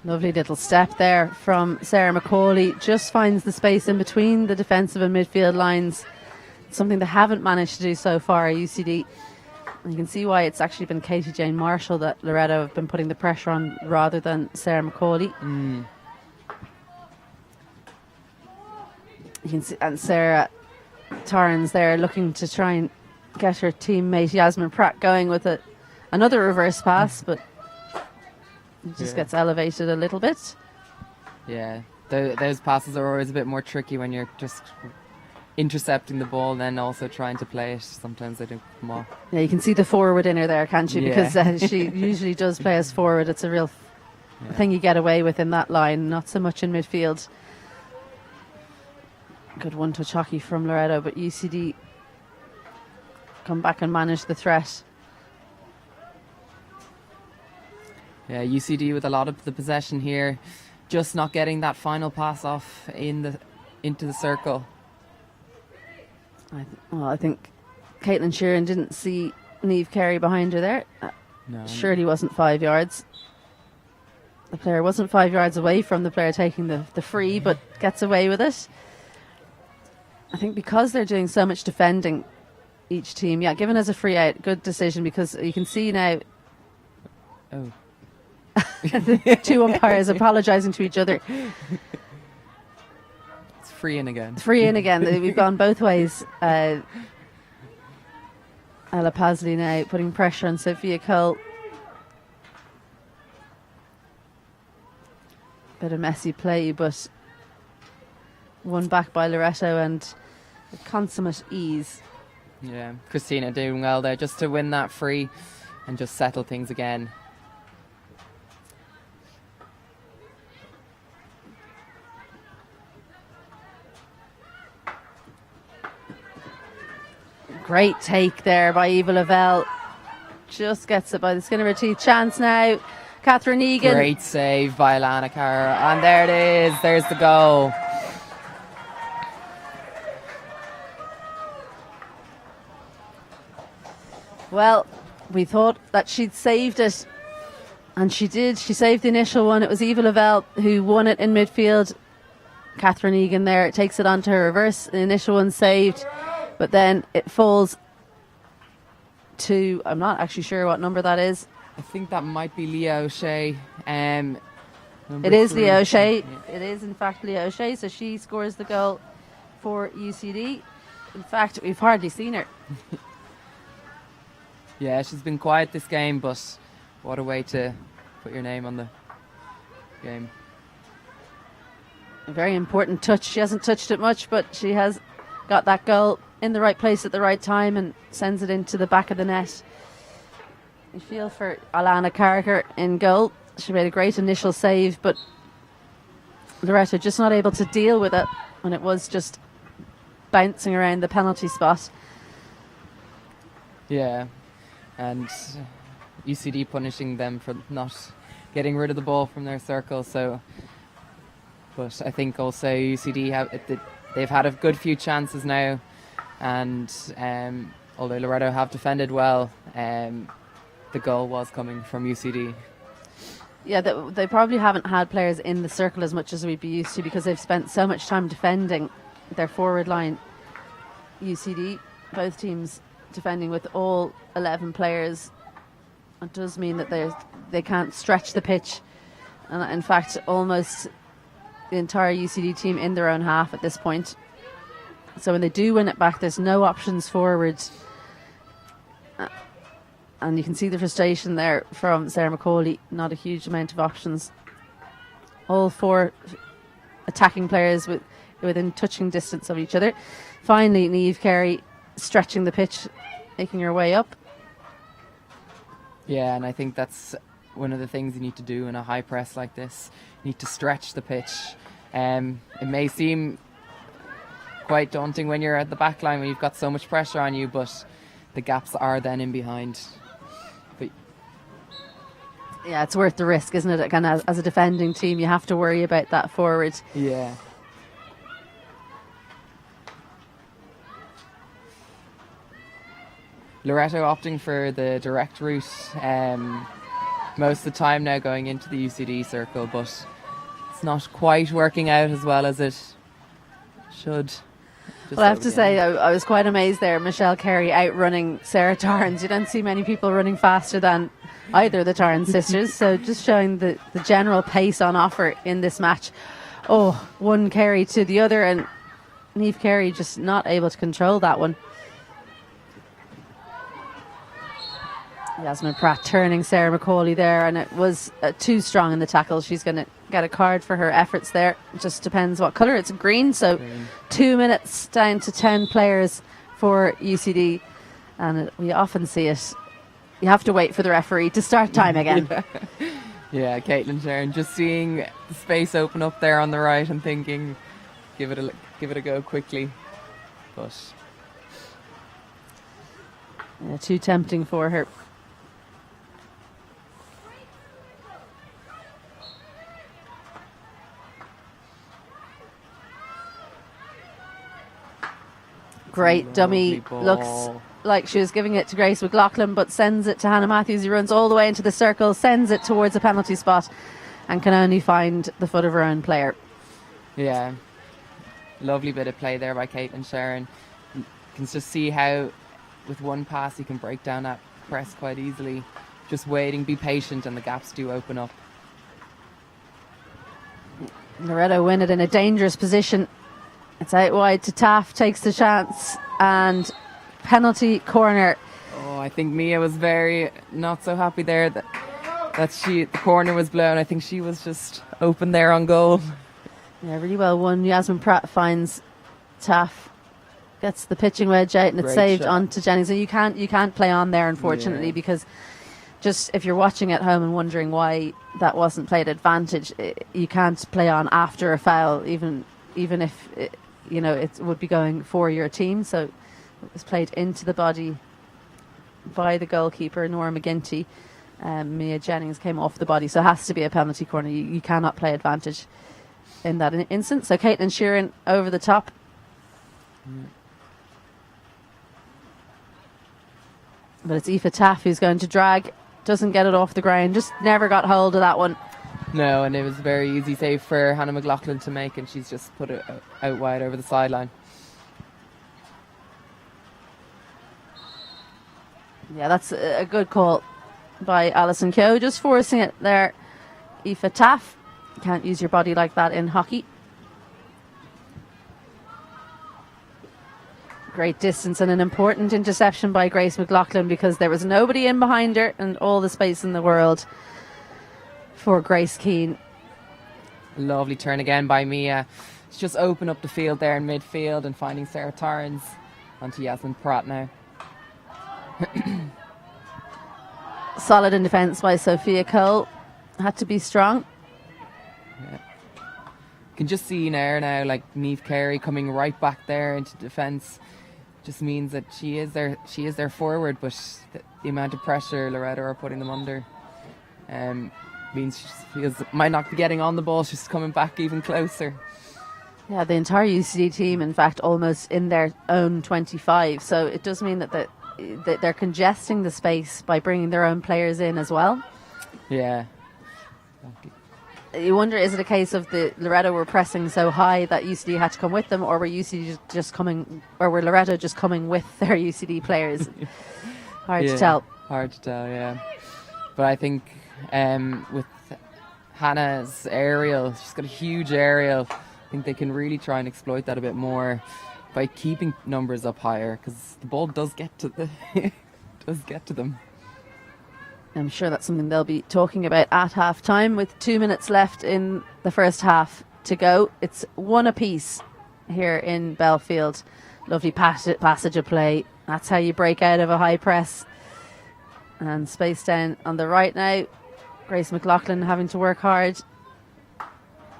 Lovely little step there from Sarah Macaulay. Just finds the space in between the defensive and midfield lines. Something they haven't managed to do so far at UCD. And you can see why it's actually been Katie Jane Marshall that Loreto have been putting the pressure on rather than Sarah Macaulay. You can see, and Sarah Torrens there looking to try and get her teammate Yasmin Pratt going with another reverse pass, but it just gets elevated a little bit. Yeah, those passes are always a bit more tricky when you're just intercepting the ball and then also trying to play it. Sometimes they don't come off. Yeah, you can see the forward in her there, can't you? Because she usually does play us forward. It's a real thing you get away with in that line, not so much in midfield. Good one-touch hockey from Loreto, but UCD come back and manage the threat. Yeah, UCD with a lot of the possession here, just not getting that final pass off into the circle. I think Caitlin Sheeran didn't see Niamh Carey behind her there. No. Surely wasn't 5 yards. The player wasn't 5 yards away from the player taking the free, but gets away with it. I think because they're doing so much defending, each team, given as a free out, good decision, because you can see now the two umpires apologising to each other. It's free in again. We've gone both ways. Ella Pasley now putting pressure on Sophia Cole. Bit of messy play, but won back by Loreto and with consummate ease. Yeah, Christina doing well there just to win that free and just settle things again. Great take there by Eva Lavelle. Just gets it by the skin of her teeth. Chance now. Catherine Egan. Great save by Alana Carr. And there it is. There's the goal. Well, we thought that she'd saved it. And she did. She saved the initial one. It was Eva Lavelle who won it in midfield. Catherine Egan there takes it onto her reverse. The initial one saved. But then it falls to, I'm not actually sure what number that is. I think that might be Leah O'Shea. It is Leah O'Shea. Yeah. It is, in fact, Leah O'Shea. So she scores the goal for UCD. In fact, we've hardly seen her. Yeah, she's been quiet this game, but what a way to put your name on the game. A very important touch. She hasn't touched it much, but she has got that goal in the right place at the right time and sends it into the back of the net. You feel for Alana Carter in goal. She made a great initial save, but Loreto just not able to deal with it when it was just bouncing around the penalty spot. Yeah, and UCD punishing them for not getting rid of the ball from their circle. So, but I think also UCD they've had a good few chances now, and although Loreto have defended well, the goal was coming from UCD. Yeah, they probably haven't had players in the circle as much as we'd be used to because they've spent so much time defending their forward line. UCD, both teams defending with all 11 players. It does mean that they can't stretch the pitch. And in fact, almost the entire UCD team in their own half at this point. So when they do win it back, there's no options forward. And you can see the frustration there from Sarah McCauley. Not a huge amount of options. All 4 attacking players within touching distance of each other. Finally, Niamh Carey stretching the pitch, making her way up. Yeah, and I think that's one of the things you need to do in a high press like this. You need to stretch the pitch. It may seem quite daunting when you're at the back line, when you've got so much pressure on you, but the gaps are then in behind. Yeah, it's worth the risk, isn't it? Again, as a defending team, you have to worry about that forward. Yeah. Loreto opting for the direct route most of the time now going into the UCD circle, but it's not quite working out as well as it should. Well, I have to say, I was quite amazed there. Michelle Carey outrunning Sarah Tarrans. You don't see many people running faster than either of the Tarrans sisters. So just showing the general pace on offer in this match. Oh, one Carey to the other, and Niamh Carey just not able to control that one. Yasmin Pratt turning Sarah McCauley there, and it was too strong in the tackle. She's going to get a card for her efforts there. It just depends what colour. It's green, so green. 2 minutes down to 10 players for UCD, and we often see it. You have to wait for the referee to start time again. Yeah, Caitlin Sharon just seeing the space open up there on the right and thinking, give it a go quickly, but too tempting for her. Great dummy, looks like she was giving it to Grace McLaughlin, but sends it to Hannah Matthews, who runs all the way into the circle, sends it towards a penalty spot, and can only find the foot of her own player. Yeah, lovely bit of play there by Caitlin Sharon. You can just see how with one pass you can break down that press quite easily. Just waiting, be patient, and the gaps do open up. Loreto win it in a dangerous position. It's out wide to Taff, takes the chance, and penalty corner. Oh, I think Mia was very not so happy there that the corner was blown. I think she was just open there on goal. Yeah, really well won. Yasmin Pratt finds Taff, gets the pitching wedge out, and it's saved onto Jennings. And you can't play on there, unfortunately, because just if you're watching at home and wondering why that wasn't played advantage, you can't play on after a foul, even if it would be going for your team. So it was played into the body by the goalkeeper, Nora McGinty. Mia Jennings came off the body, so it has to be a penalty corner. You cannot play advantage in that instance. So Caitlin Sheeran over the top. But it's Aoife Taff who's going to drag. Doesn't get it off the ground. Just never got hold of that one. No, and it was a very easy save for Hannah McLaughlin to make, and she's just put it out wide over the sideline. Yeah, that's a good call by Alison Keogh, just forcing it there. Aoife Taff, can't use your body like that in hockey. Great distance and an important interception by Grace McLaughlin, because there was nobody in behind her and all the space in the world for Grace Keane. Lovely turn again by Mia. She's just opened up the field there in midfield and finding Sarah Tarrans onto Yasmin Pratt now. Solid in defence by Sophia Cole. Had to be strong. Yeah. can just see now, like Niamh Carey coming right back there into defence. Just means that she is their forward, but the amount of pressure Loreto are putting them under means she might not be getting on the ball. She's coming back even closer. Yeah, the entire UCD team, in fact, almost in their own 25. So it does mean that they're congesting the space by bringing their own players in as well. Yeah. You wonder, is it a case of the Loreto were pressing so high that UCD had to come with them, or were were Loreto just coming with their UCD players? Hard to tell. Hard to tell, yeah. But I think with Hannah's aerial, she's got a huge aerial. I think they can really try and exploit that a bit more by keeping numbers up higher, because the ball does get to them. I'm sure that's something they'll be talking about at half time, with 2 minutes left in the first half to go. It's one apiece here in Belfield. Lovely passage of play. That's how you break out of a high press. And space down on the right now. Grace McLaughlin having to work hard.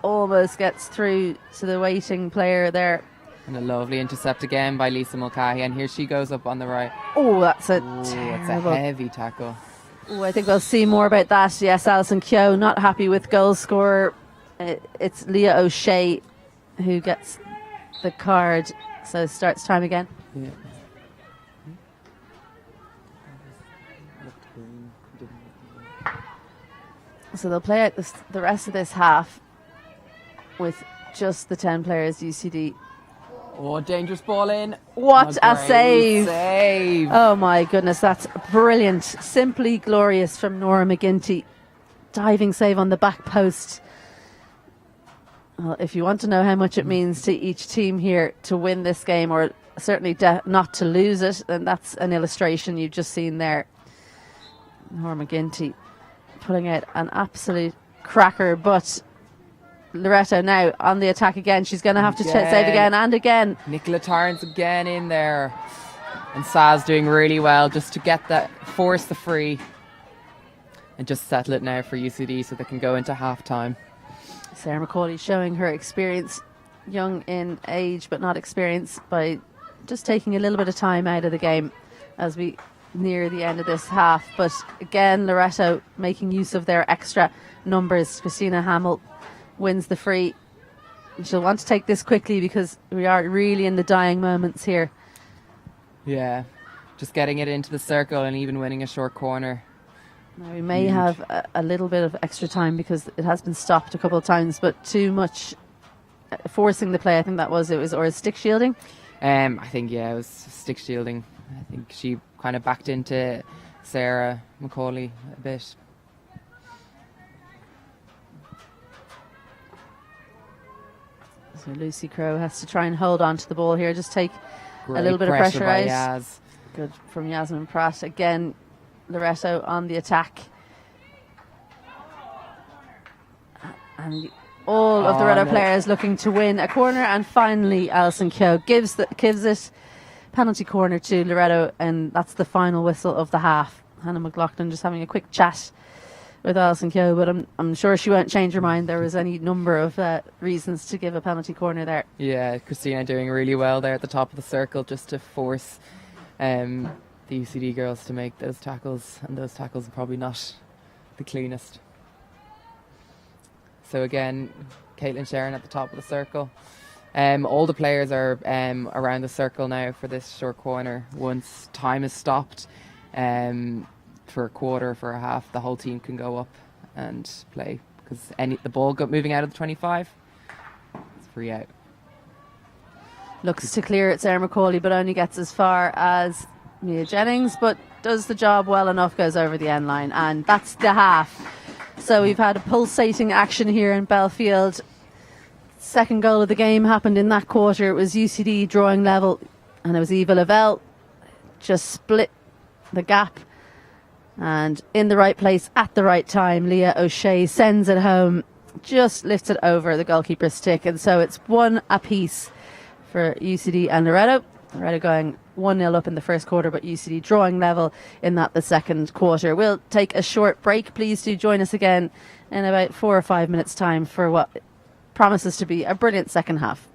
Almost gets through to the waiting player there. And a lovely intercept again by Lisa Mulcahy. And here she goes up on the right. Oh, that's terrible. It's a heavy tackle. Oh, I think we'll see more about that. Yes, Alison Keogh not happy with goal scorer. It's Leah O'Shea who gets the card. So starts time again. Yeah. So they'll play out the rest of this half with just the 10 players UCD. Oh, dangerous ball in. What a save. Oh, my goodness, that's brilliant. Simply glorious from Nora McGinty. Diving save on the back post. Well, if you want to know how much it means to each team here to win this game, or certainly not to lose it, then that's an illustration you've just seen there. Nora McGinty putting out an absolute cracker, but Loreto now on the attack again. She's going to have to save again and again. Nicola Torrance again in there. And Saz doing really well just to get that, force the free. And just settle it now for UCD so they can go into half time. Sarah McCauley showing her experience, young in age but not experience, by just taking a little bit of time out of the game as we near the end of this half. But again, Loreto making use of their extra numbers. Christina Hamill wins the free. She'll want to take this quickly because we are really in the dying moments here. Yeah, just getting it into the circle and even winning a short corner. Now we may have a little bit of extra time because it has been stopped a couple of times, but too much forcing the play. I think that was or stick shielding. I think it was stick shielding. I think she kind of backed into Sarah McCauley a bit. So Lucy Crowe has to try and hold on to the ball here. Just take Great a little bit of pressure by out. Yaz. Good from Yasmin Pratt. Again, Loreto on the attack. And all of the Loreto players looking to win a corner. And finally, Alison Keogh gives it penalty corner to Loreto. And that's the final whistle of the half. Hannah McLaughlin just having a quick chat with Alison Keogh, but I'm sure she won't change her mind. There was any number of reasons to give a penalty corner there. Yeah, Christina doing really well there at the top of the circle just to force the UCD girls to make those tackles, and those tackles are probably not the cleanest. So again, Caitlin Sharon at the top of the circle. All the players are around the circle now for this short corner. Once time is stopped, for a quarter, for a half, the whole team can go up and play, because the ball moving out of the 25, it's free out. Looks to clear it, Sarah McCauley, but only gets as far as Mia Jennings, but does the job well enough, goes over the end line, and that's the half. So we've had a pulsating action here in Belfield. Second goal of the game happened in that quarter. It was UCD drawing level, and it was Eva Lavelle just split the gap. And in the right place at the right time, Leah O'Shea sends it home, just lifts it over the goalkeeper's stick. And so it's one apiece for UCD and Loreto. Loreto going 1-0 up in the first quarter, but UCD drawing level in the second quarter. We'll take a short break. Please do join us again in about 4 or 5 minutes' time for what promises to be a brilliant second half.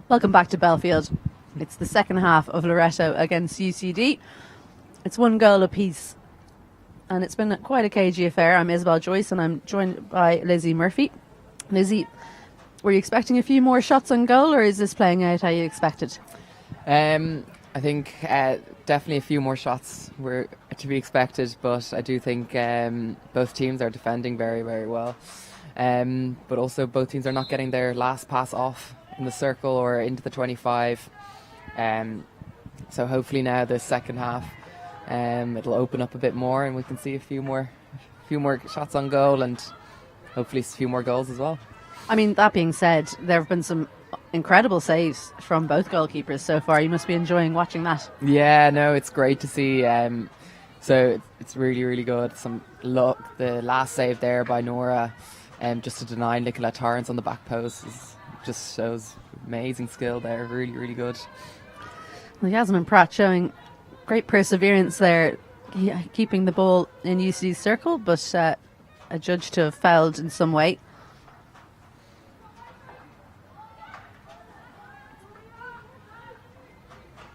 Welcome back to Belfield. It's the second half of Loreto against UCD. It's 1 goal apiece, and it's been quite a cagey affair. I'm Isabel Joyce, and I'm joined by Lizzie Murphy. Lizzie, were you expecting a few more shots on goal, or is this playing out how you expected? I think definitely a few more shots were to be expected, but I do think both teams are defending very, very well. But also both teams are not getting their last pass off in the circle or into the 25. So hopefully now the second half it'll open up a bit more and we can see a few more shots on goal and hopefully a few more goals as well. I mean, that being said, there have been some incredible saves from both goalkeepers so far. You must be enjoying watching that. Yeah, no, it's great to see. So it's really, really good. The last save there by Nora, just to deny Nicola Torrance on the back post, just shows amazing skill there. Really, really good. Yasmin Pratt showing great perseverance there, keeping the ball in UCD's circle, but adjudged to have fouled in some way.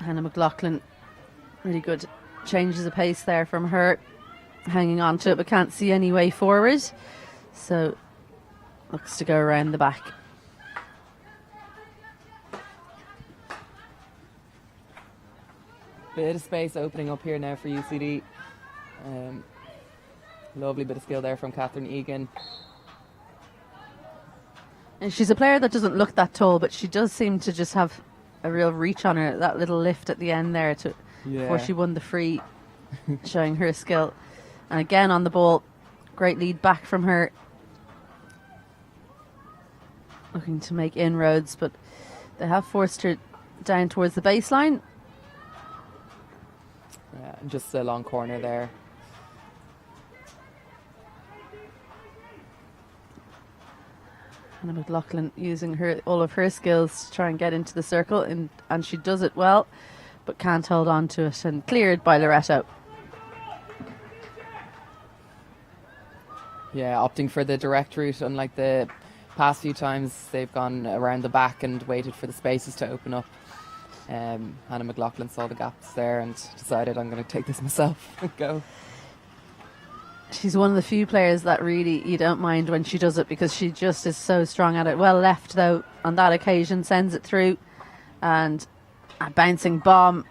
Hannah McLaughlin, really good changes of pace there from her, hanging on to it but can't see any way forward, so looks to go around the back. Bit of space opening up here now for UCD. Lovely bit of skill there from Catherine Egan. And she's a player that doesn't look that tall, but she does seem to just have a real reach on her, that little lift at the end there before she won the free, showing her skill. And again on the ball, great lead back from her, looking to make inroads, but they have forced her down towards the baseline. Yeah, and just a long corner there. Hannah McLaughlin using all of her skills to try and get into the circle, and she does it well, but can't hold on to it, and cleared by Loreto. Yeah, opting for the direct route, unlike the past few times they've gone around the back and waited for the spaces to open up. Hannah McLaughlin saw the gaps there and decided, I'm going to take this myself and go. She's one of the few players that really you don't mind when she does it, because she just is so strong at it. Well left though on that occasion, sends it through, and a bouncing bomb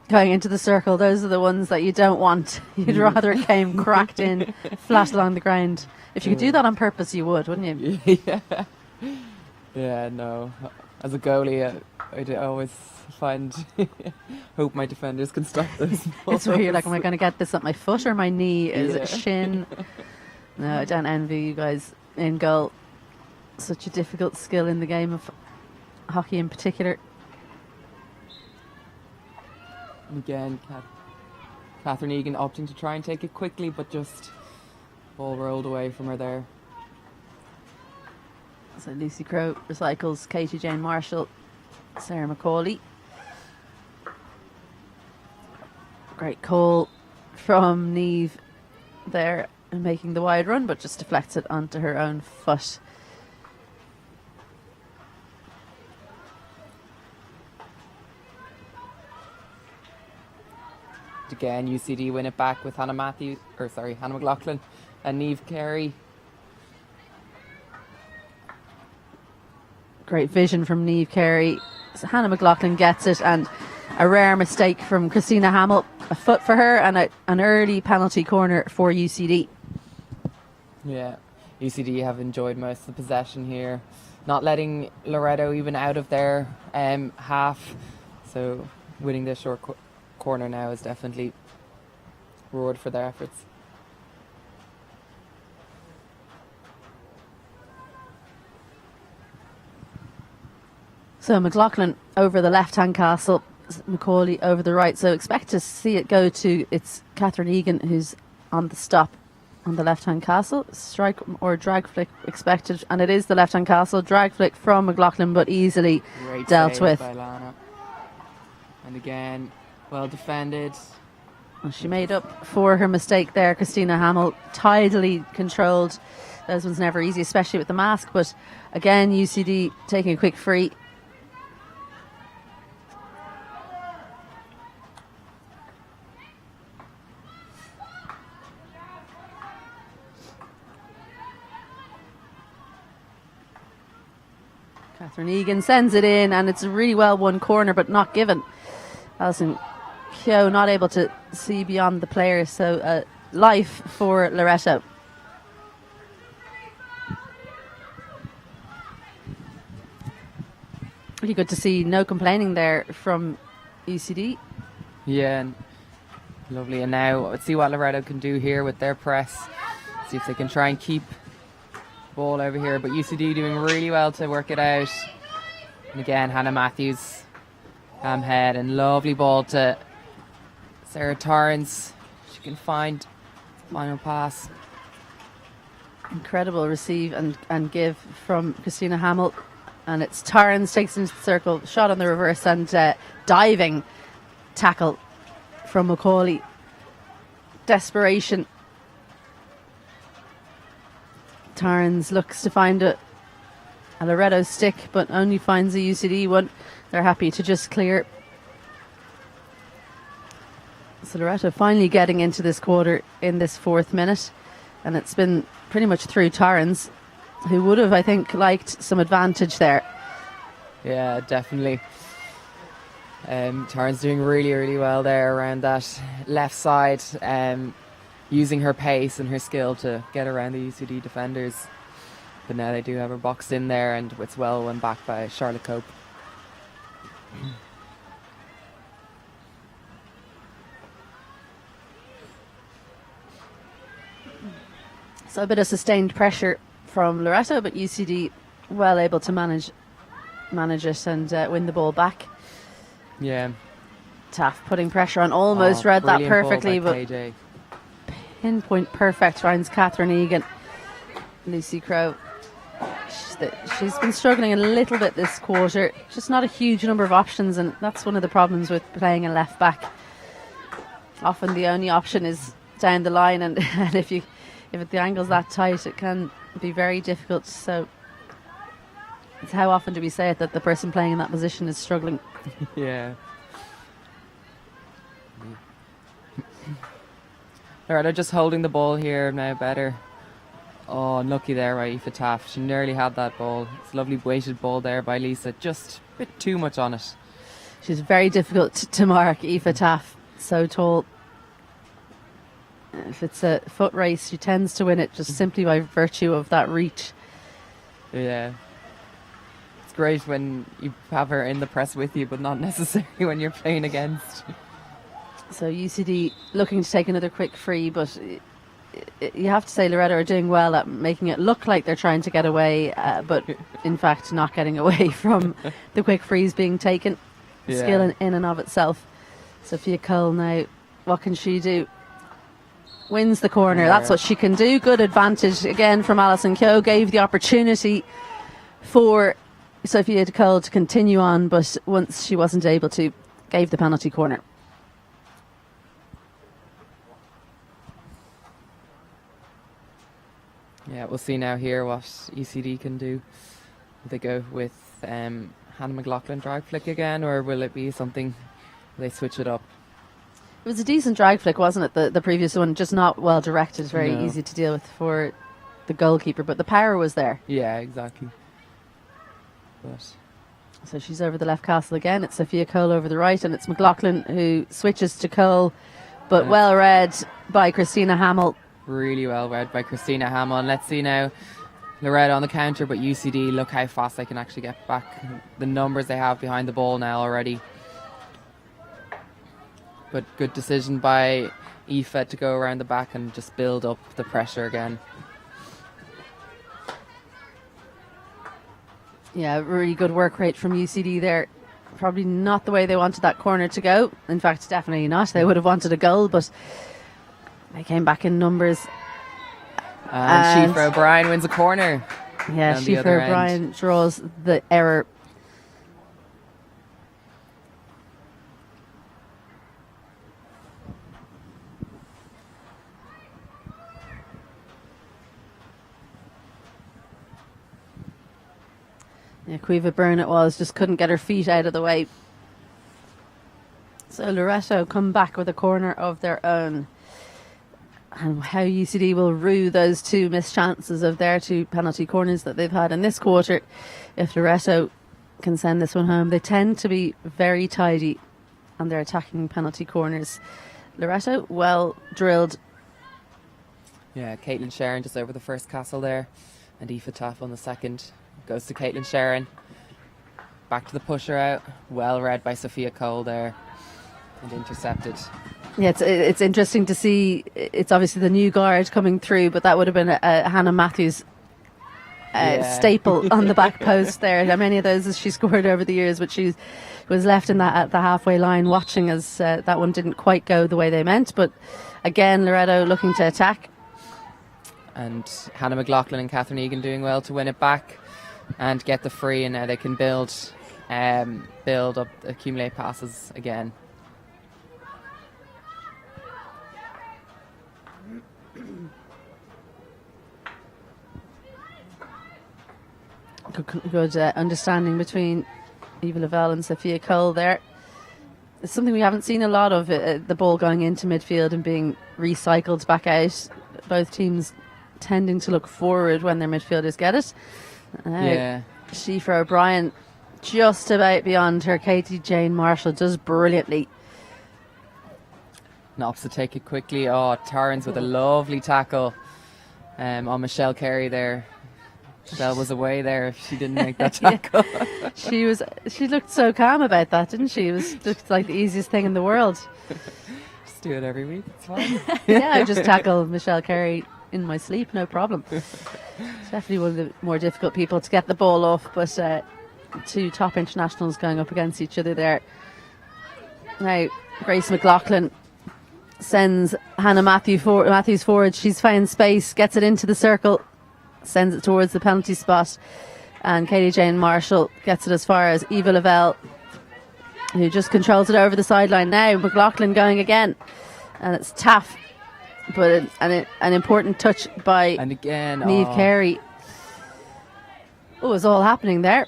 going into the circle. Those are the ones that you don't want. You'd rather it came cracked in flat along the ground. If you could do that on purpose, you would, wouldn't you? Yeah, no. As a goalie, I always hope my defenders can stop this. It's where you're like, am I going to get this at my foot or my knee? Is it shin? No, I don't envy you guys in goal. Such a difficult skill in the game of hockey in particular. And again, Catherine Egan opting to try and take it quickly, but just ball rolled away from her there. So Lucy Crowe recycles Katie Jane Marshall, Sarah McCauley. Great call from Niamh there and making the wide run, but just deflects it onto her own foot. Again, UCD win it back with Hannah McLaughlin and Niamh Carey. Great vision from Niamh Carey. So Hannah McLaughlin gets it, and a rare mistake from Christina Hamill, a foot for her, and an early penalty corner for UCD. Yeah, UCD have enjoyed most of the possession here, not letting Loreto even out of their half. So winning this short corner now is definitely reward for their efforts. So McLaughlin over the left-hand castle, Macaulay over the right. So expect to see it go to, it's Catherine Egan who's on the stop on the left-hand castle. Strike or drag flick expected, and it is the left-hand castle. Drag flick from McLaughlin, but easily Great dealt save with. by Lana. And again, well defended. Well, she made up for her mistake there. Christina Hamill tidily controlled. Those ones never easy, especially with the mask. But again, UCD taking a quick free. Catherine Egan sends it in, and it's a really well won corner, but not given. Alison Keogh not able to see beyond the players, so life for Loreto. Really good to see, no complaining there from UCD. Yeah, and lovely. And now let's see what Loreto can do here with their press. See if they can try and keep ball over here, but UCD doing really well to work it out. And again, Hannah Matthews, head, and lovely ball to Sarah Torrance. She can find final pass. Incredible receive and give from Christina Hamill, and it's Torrance takes into the circle, shot on the reverse, and diving tackle from Macaulay. Desperation. Tarrans looks to find a Loreto stick, but only finds a UCD one. They're happy to just clear. So Loreto finally getting into this quarter in this 4th minute, and it's been pretty much through Tarrans, who would have, I think, liked some advantage there. Yeah, definitely. Tarrans doing really, really well there around that left side, using her pace and her skill to get around the UCD defenders. But now they do have her boxed in there, and it's well won back by Charlotte Cope. So a bit of sustained pressure from Loreto, but UCD well able to manage it and win the ball back. Yeah. Taff putting pressure on, almost read that perfectly, but KJ. Pinpoint perfect finds Catherine Egan. Lucy Crowe. She's been struggling a little bit this quarter. Just not a huge number of options, and that's one of the problems with playing a left back. Often the only option is down the line, and if the angle's that tight, it can be very difficult. So it's how often do we say it that the person playing in that position is struggling? Yeah. Loreto just holding the ball here now better. Oh, unlucky there by Aoife Taff. She nearly had that ball. It's a lovely weighted ball there by Lisa. Just a bit too much on it. She's very difficult to mark, Aoife Taff. So tall. If it's a foot race, she tends to win it just simply by virtue of that reach. Yeah. It's great when you have her in the press with you, but not necessarily when you're playing against. So UCD looking to take another quick free, but you have to say Loreto are doing well at making it look like they're trying to get away, but in fact not getting away from the quick frees being taken. Yeah. Skill in and of itself. Sophia Cole now, what can she do? Wins the corner. Yeah. That's what she can do. Good advantage again from Alison Keogh. Gave the opportunity for Sophia Cole to continue on, but once she wasn't able to, gave the penalty corner. Yeah, we'll see now here what UCD can do. Will they go with Hannah McLaughlin drag flick again, or will it be something, will they switch it up? It was a decent drag flick, wasn't it? The previous one, just not well directed, very easy to deal with for the goalkeeper, but the power was there. Yeah, exactly. But so she's over the left castle again. It's Sophia Cole over the right, and it's McLaughlin who switches to Cole, but well read by Christina Hamill. Really well read by Christina Hamill. And let's see now, Loreto on the counter, but UCD, look how fast they can actually get back. The numbers they have behind the ball now already. But good decision by Aoife to go around the back and just build up the pressure again. Yeah, really good work rate from UCD there. Probably not the way they wanted that corner to go. In fact, definitely not. They would have wanted a goal, but they came back in numbers. And Shifa O'Brien wins a corner. Yeah, Shifa O'Brien draws the error. Yeah, Caoimhe Byrne it was, just couldn't get her feet out of the way. So Loreto come back with a corner of their own. And how UCD will rue those two missed chances of their two penalty corners that they've had in this quarter. If Loreto can send this one home, they tend to be very tidy on their attacking penalty corners. Loreto, well drilled. Yeah, Caitlin Sharon just over the first castle there, and Aoife Taff on the second. Goes to Caitlin Sharon. Back to the pusher out. Well read by Sophia Cole there, and intercepted. Yeah, it's interesting to see. It's obviously the new guard coming through, but that would have been a Hannah Matthews staple on the back post there. How many of those has she scored over the years? But she was left in that at the halfway line watching as that one didn't quite go the way they meant. But again, Loreto looking to attack. And Hannah McLaughlin and Catherine Egan doing well to win it back and get the free, and now they can build up, accumulate passes again. good understanding between Eva Lavelle and Sophia Cole there. It's something we haven't seen a lot of, the ball going into midfield and being recycled back out. Both teams tending to look forward when their midfielders get it. Shifa O'Brien just about beyond her. Katie Jane Marshall does brilliantly. Knopf's to take it quickly. Oh, Torrance with a lovely tackle on Michelle Carey there. Michelle was away there if she didn't make that tackle. She looked so calm about that, didn't she? It looked like the easiest thing in the world. Just do it every week. It's fine. Yeah, I just tackle Michelle Carey in my sleep, no problem. It's definitely one of the more difficult people to get the ball off, but two top internationals going up against each other there. Now, Grace McLaughlin sends Hannah Matthews forward. She's found space, gets it into the circle, sends it towards the penalty spot, and Katie Jane Marshall gets it as far as Eva Lavelle, who just controls it over the sideline. Now McLaughlin going again, and it's Taff, but an important touch by and again Niamh Carey. Oh, it's all happening there.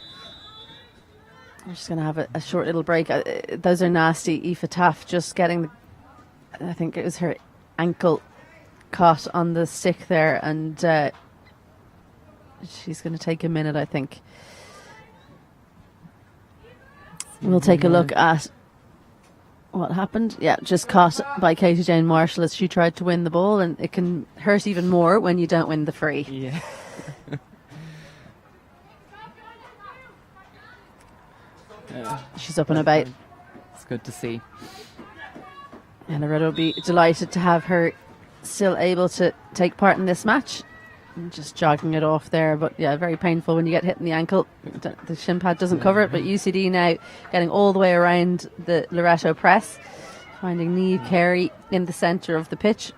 I'm just going to have a short little break. Those are nasty. Aoife Taff just getting I think it was her ankle caught on the stick there, and she's going to take a minute, I think. We'll take a look at what happened. Yeah, just caught by Katie Jane Marshall as she tried to win the ball, and it can hurt even more when you don't win the free. Yeah. She's up and about. It's good to see. And Loreto will be delighted to have her still able to take part in this match. I'm just jogging it off there, but yeah, very painful when you get hit in the ankle. The shin pad doesn't cover it, but UCD now getting all the way around the Loreto press, finding Niamh Carey in the centre of the pitch.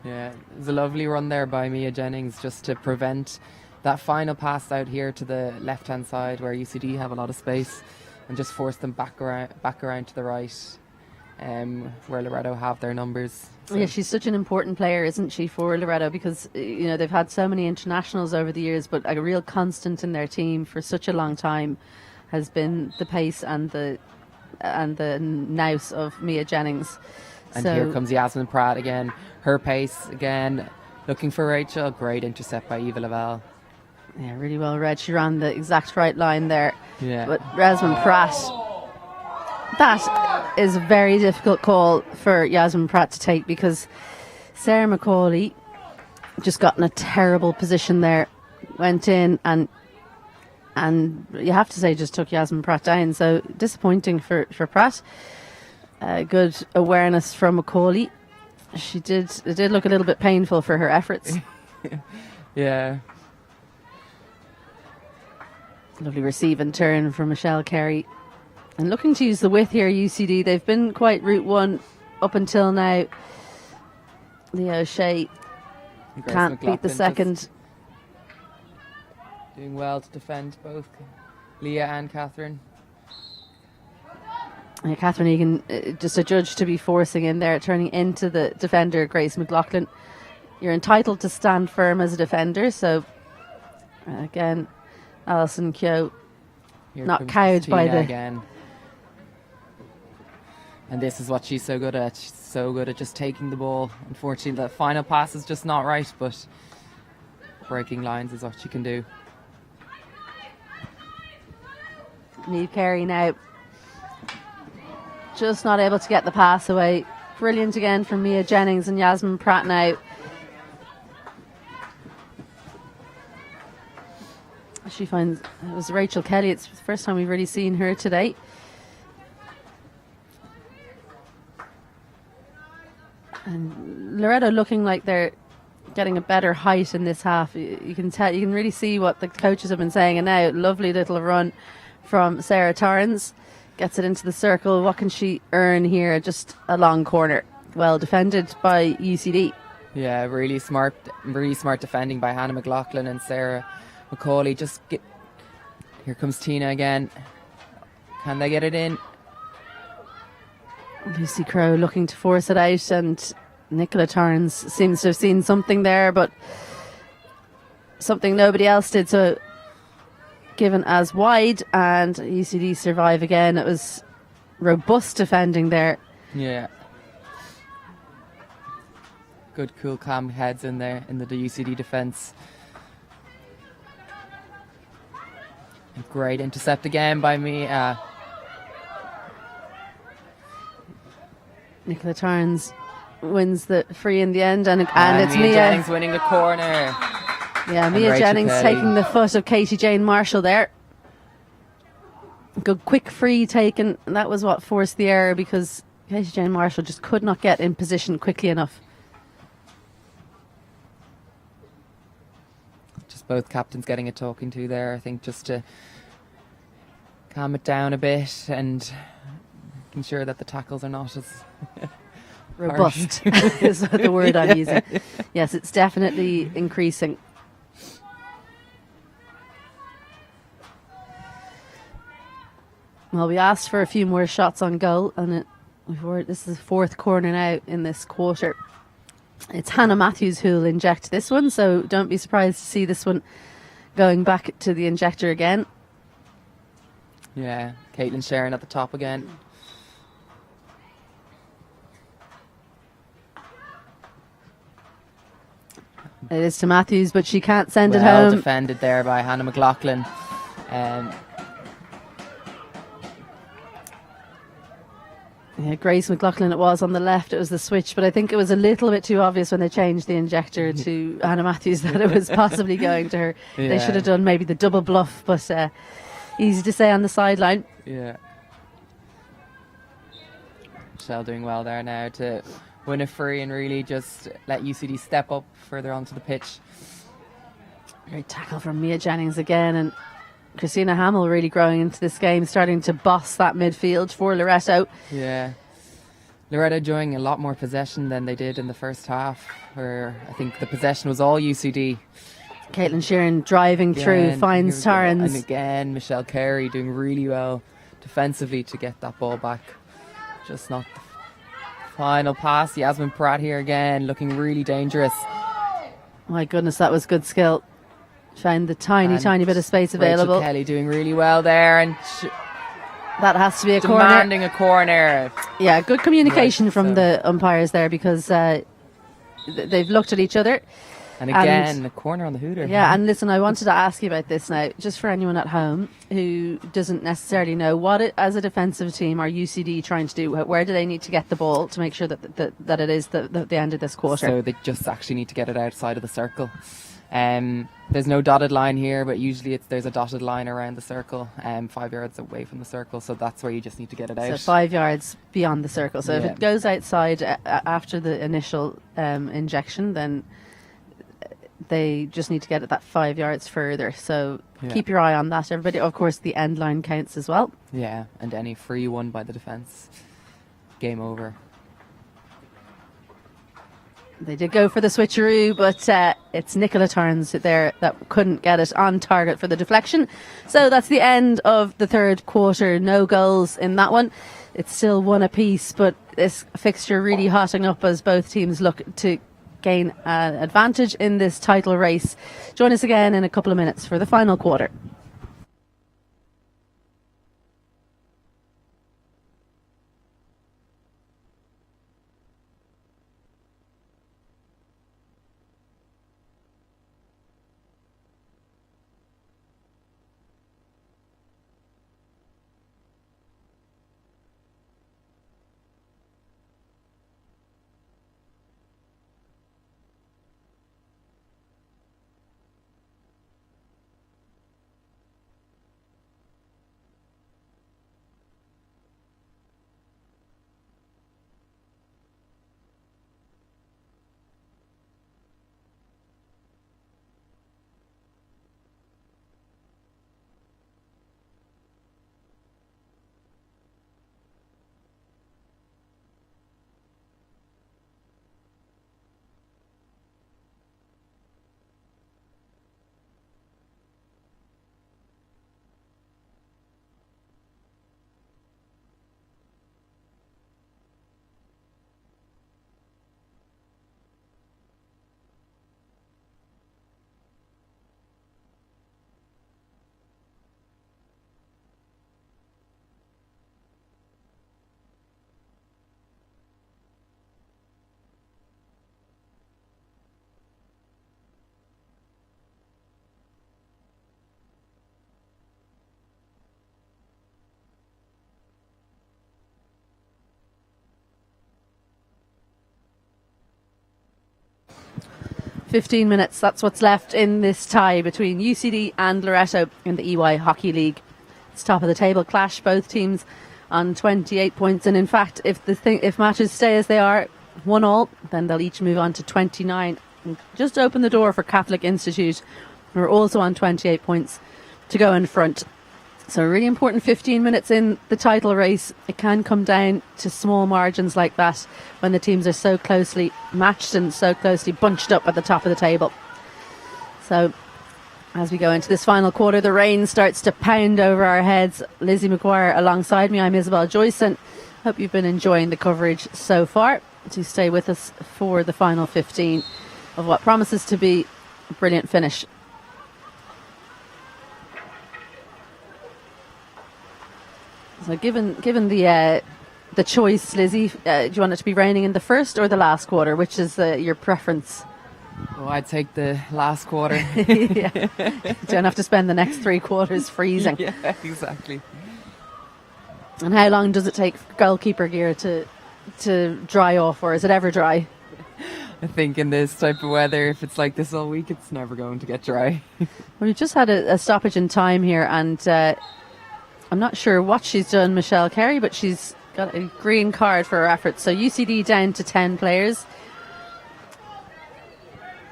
Yeah, it was a lovely run there by Mia Jennings just to prevent that final pass out here to the left-hand side where UCD have a lot of space, and just force them back around to the right, where Loreto have their numbers. So. Yeah, she's such an important player, isn't she, for Loreto, because they've had so many internationals over the years, but a real constant in their team for such a long time has been the pace and the nous of Mia Jennings. And here comes Yasmin Pratt again, her pace again, looking for Rachel. Great intercept by Eva Lavelle. Yeah, really well read. She ran the exact right line there. Yeah. But Yasmin Pratt, that is a very difficult call for Yasmin Pratt to take, because Sarah McCauley just got in a terrible position there, went in and you have to say just took Yasmin Pratt down. So disappointing for Pratt. Good awareness from McCauley. It did look a little bit painful for her efforts. Yeah. Lovely receive and turn from Michelle Carey. And looking to use the width here, UCD. They've been quite route one up until now. Leah O'Shea can't beat the second. Doing well to defend both Leah and Catherine. Yeah, Catherine Egan, just a judge to be forcing in there, turning into the defender, Grace McLaughlin. You're entitled to stand firm as a defender. So, again, Alison Keogh not cowed by the... Again. And this is what she's so good at. She's so good at just taking the ball. Unfortunately, the final pass is just not right, but breaking lines is what she can do. Niamh Carey now just not able to get the pass away. Brilliant again from Mia Jennings and Yasmin Pratt now. She finds it was Rachel Kelly. It's the first time we've really seen her today. And Loreto looking like they're getting a better height in this half. You can tell, you can really see what the coaches have been saying. And now, lovely little run from Sarah Torrance. Gets it into the circle. What can she earn here? Just a long corner. Well defended by UCD. Yeah, really smart defending by Hannah McLaughlin and Sarah McCauley. Here comes Tina again. Can they get it in? Lucy Crowe looking to force it out, and Nicola Torrance seems to have seen something there, but something nobody else did. So given as wide, and UCD survive again. It was robust defending there. Yeah. Good, cool, calm heads in there in the UCD defence. Great intercept again by me. Nicola Tarns wins the free in the end, and it's Mia Mia Jennings winning the corner. Yeah, Mia Rachel Jennings Kelly taking the foot of Katie Jane Marshall there. Good quick free taken, and that was what forced the error, because Katie Jane Marshall just could not get in position quickly enough. Just both captains getting a talking to there, I think, just to calm it down a bit and making sure that the tackles are not as robust is the word I'm using. Yes, it's definitely increasing. Well, we asked for a few more shots on goal, and this is the fourth corner now in this quarter. It's Hannah Matthews who will inject this one, so don't be surprised to see this one going back to the injector again. Yeah, Caitlin Sharon at the top again. It is to Matthews, but she can't send it Well home. defended there by Hannah McLaughlin. Yeah, Grace McLaughlin it was on the left. It was the switch, but I think it was a little bit too obvious when they changed the injector to Hannah Matthews that it was possibly going to her. Yeah. They should have done maybe the double bluff, but easy to say on the sideline. Yeah. Michelle doing well there now to win a free and really just let UCD step up further onto the pitch. Great tackle from Mia Jennings again, and Christina Hamill really growing into this game, starting to boss that midfield for Loreto. Yeah. Loreto enjoying a lot more possession than they did in the first half, where I think the possession was all UCD. Caitlin Sheeran driving through, finds Tarrans. And again, Michelle Carey doing really well defensively to get that ball back. Just not the final pass. Yasmin Pratt here again, looking really dangerous. My goodness, that was good skill. Found the tiny bit of space available. Rachel Kelly doing really well there, and that has to be a demanding corner. a corner. Yeah, good communication from the umpires there, because they've looked at each other. And again, a corner on the hooter. Yeah, and listen, I wanted to ask you about this now, just for anyone at home who doesn't necessarily know, as a defensive team, are UCD trying to do? Where do they need to get the ball to make sure that it is the end of this quarter? So they just actually need to get it outside of the circle. There's no dotted line here, but usually there's a dotted line around the circle, 5 yards away from the circle, so that's where you just need to get it out. So 5 yards beyond the circle. So if it goes outside after the initial injection, then they just need to get it that 5 yards further. So keep your eye on that, everybody. Of course, the end line counts as well. Yeah, and any free won by the defence, game over. They did go for the switcheroo, but it's Nicola Tarns there that couldn't get it on target for the deflection. So that's the end of the third quarter. No goals in that one. It's still one apiece, but this fixture really hotting up as both teams look to gain an advantage in this title race. Join us again in a couple of minutes for the final quarter. 15 minutes. That's what's left in this tie between UCD and Loreto in the EY Hockey League. It's top of the table clash. Both teams on 28 points. And in fact, if matches stay as they are, 1-1, then they'll each move on to 29. And just open the door for Catholic Institute, who are also on 28 points, to go in front. So a really important 15 minutes in the title race. It can come down to small margins like that when the teams are so closely matched and so closely bunched up at the top of the table. So as we go into this final quarter, the rain starts to pound over our heads. Lizzie McGuire alongside me. I'm Isabel Joyson. Hope you've been enjoying the coverage so far. Do stay with us for the final 15 of what promises to be a brilliant finish. So given the choice, Lizzie, do you want it to be raining in the first or the last quarter? Which is your preference? Oh, I'd take the last quarter. Yeah. Don't have to spend the next 3 quarters freezing. Yeah, exactly. And how long does it take goalkeeper gear to dry off, or is it ever dry? I think in this type of weather, if it's like this all week, it's never going to get dry. Well, we've just had a stoppage in time here, and I'm not sure what she's done, Michelle Carey, but she's got a green card for her efforts. So UCD down to 10 players.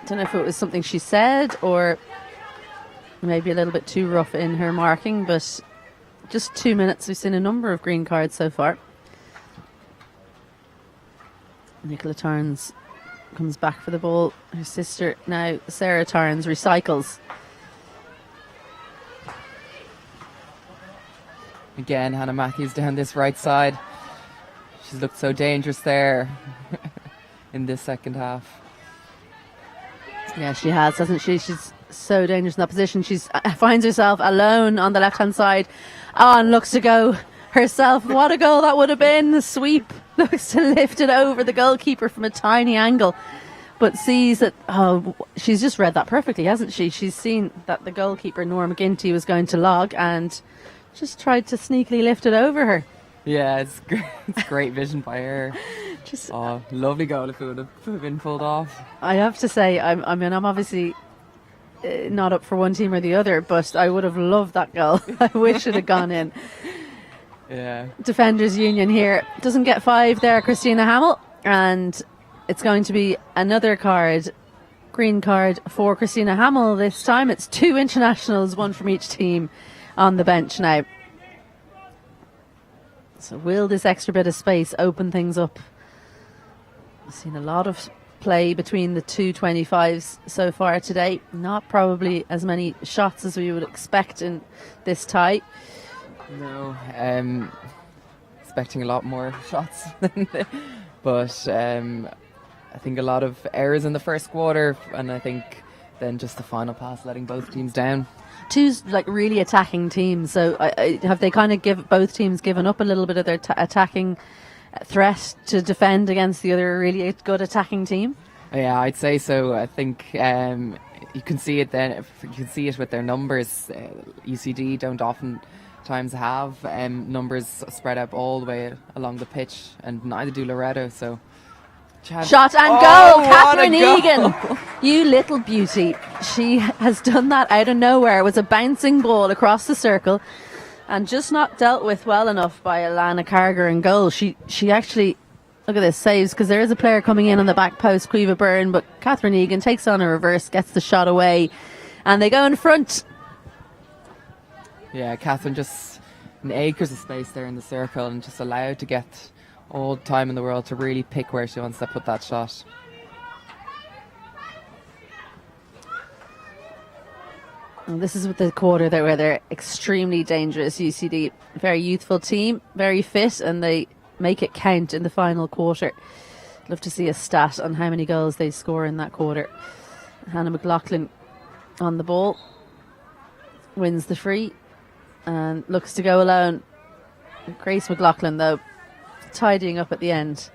Don't know if it was something she said or maybe a little bit too rough in her marking, but just 2 minutes. We've seen a number of green cards so far. Nicola Tarns comes back for the ball. Her sister now, Sarah Tarns, recycles. Again, Hannah Matthews down this right side. She's looked so dangerous there in this second half. Yeah, she has, hasn't she? She's so dangerous in that position. She finds herself alone on the left-hand side. Oh, and looks to go herself. What a goal that would have been. The sweep looks to lift it over the goalkeeper from a tiny angle, but sees that, she's just read that perfectly, hasn't she? She's seen that the goalkeeper, Norma McGinty, was going to log and just tried to sneakily lift it over her. Yeah, it's great vision by her. Lovely goal if it would have been pulled off. I have to say, I'm obviously not up for one team or the other, but I would have loved that goal. I wish it had gone in. Yeah. Defenders Union here doesn't get 5 there, Christina Hamill, and it's going to be another green card for Christina Hamill. This time it's 2 internationals, 1 from each team on the bench now. So will this extra bit of space open things up? I've seen a lot of play between the 225s so far today. Not probably as many shots as we would expect in this tie. No, expecting a lot more shots. But I think a lot of errors in the first quarter, and I think then just the final pass letting both teams down. 2 like really attacking teams. So have they kind of both teams given up a little bit of their attacking threat to defend against the other really good attacking team? Yeah, I'd say so. I think you can see it then. You can see it with their numbers. UCD don't oftentimes have numbers spread out all the way along the pitch, and neither do Loreto. So. Shot and goal, Catherine Egan. You little beauty. She has done that out of nowhere. It was a bouncing ball across the circle and just not dealt with well enough by Alana Carger in goal. She actually, look at this, saves, because there is a player coming in on the back post, Quiva Byrne, but Catherine Egan takes on a reverse, gets the shot away, and they go in front. Yeah, Catherine just in acres of space there in the circle and just allowed to get all the time in the world to really pick where she wants to put that shot. And this is with the quarter where they're extremely dangerous. UCD, very youthful team, very fit, and they make it count in the final quarter. Love to see a stat on how many goals they score in that quarter. Hannah McLaughlin on the ball, wins the free and looks to go alone. Grace McLaughlin, though, tidying up at the end.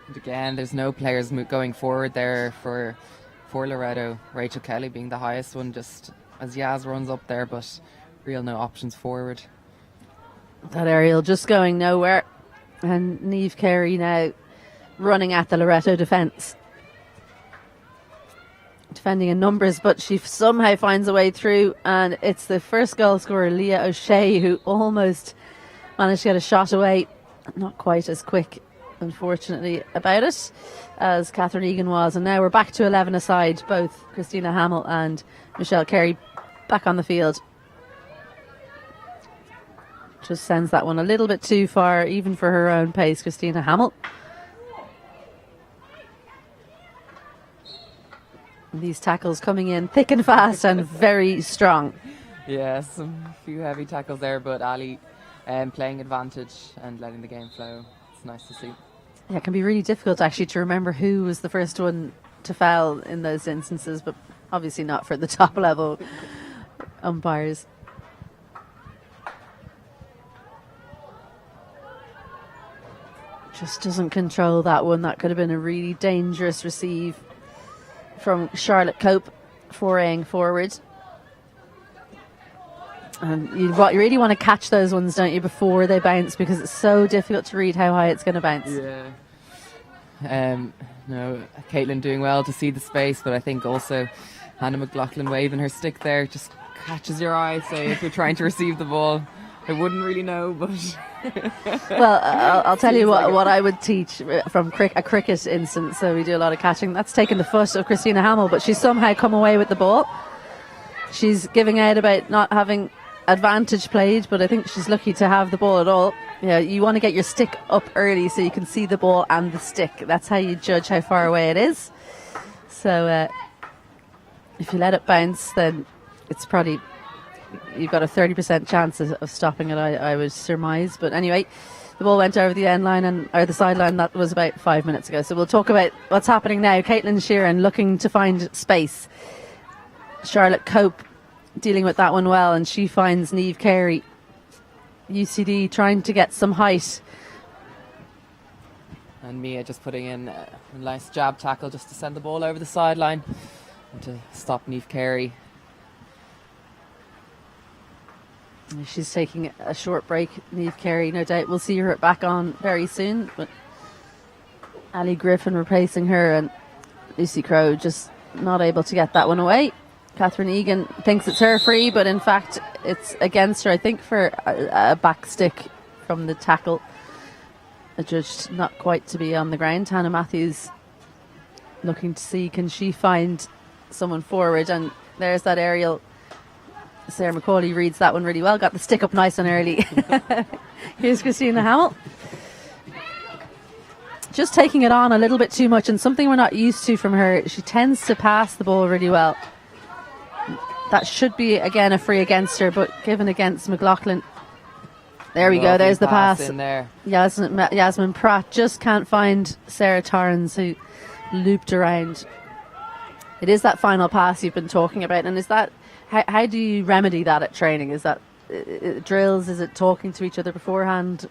And again, there's no players going forward there for Loreto. Rachel Kelly being the highest one, just as Yaz runs up there, but real no options forward. That aerial just going nowhere, and Niamh Carey now running at the Loreto defence. defending in numbers, but she somehow finds a way through, and it's the first goal scorer, Leah O'Shea, who almost managed to get a shot away. Not quite as quick, unfortunately, about it as Catherine Egan was. And now we're back to 11 aside, both Christina Hamill and Michelle Carey back on the field. Just sends that one a little bit too far, even for her own pace, Christina Hamill. These tackles coming in thick and fast and very strong. Yeah, some few heavy tackles there, but Ali playing advantage and letting the game flow. It's nice to see. Yeah, it can be really difficult actually to remember who was the first one to foul in those instances, but obviously not for the top level umpires. Just doesn't control that one. That could have been a really dangerous receive from Charlotte Cope, foraying forward. And you really want to catch those ones, don't you, before they bounce, because it's so difficult to read how high it's going to bounce. Yeah. No, Caitlin doing well to see the space, but I think also Hannah McLaughlin waving her stick there just catches your eye. So if you're trying to receive the ball, I wouldn't really know, but well, I'll tell you what I would teach from a cricket instance. So we do a lot of catching. That's taken the foot of Christina Hamill, but she's somehow come away with the ball. She's giving out about not having advantage played, but I think she's lucky to have the ball at all. Yeah, you want to get your stick up early so you can see the ball and the stick. That's how you judge how far away it is. So if you let it bounce, then it's probably, you've got a 30% chance of stopping it, I would surmise. But anyway, the ball went over the end line or the sideline. That was about 5 minutes ago. So we'll talk about what's happening now. Caitlin Sheeran looking to find space. Charlotte Cope dealing with that one well, and she finds Niamh Carey. UCD trying to get some height. And Mia just putting in a nice jab tackle just to send the ball over the sideline and to stop Niamh Carey. She's taking a short break, Niamh Carey. No doubt we'll see her back on very soon. But Ali Griffin replacing her, and Lucy Crowe just not able to get that one away. Catherine Egan thinks it's her free, but in fact it's against her, I think, for a back stick from the tackle. Adjudged not quite to be on the ground. Hannah Matthews looking to see, can she find someone forward? And there's that aerial. Sarah McCauley reads that one really well. Got the stick up nice and early. Here's Christina Hamill. Just taking it on a little bit too much, and something we're not used to from her. She tends to pass the ball really well. That should be, again, a free against her, but given against McLaughlin. There we go, there's the pass. In there. Yasmin Pratt just can't find Sarah Torrens, who looped around. It is that final pass you've been talking about, and is that, how do you remedy that at training? Is that drills? Is it talking to each other beforehand?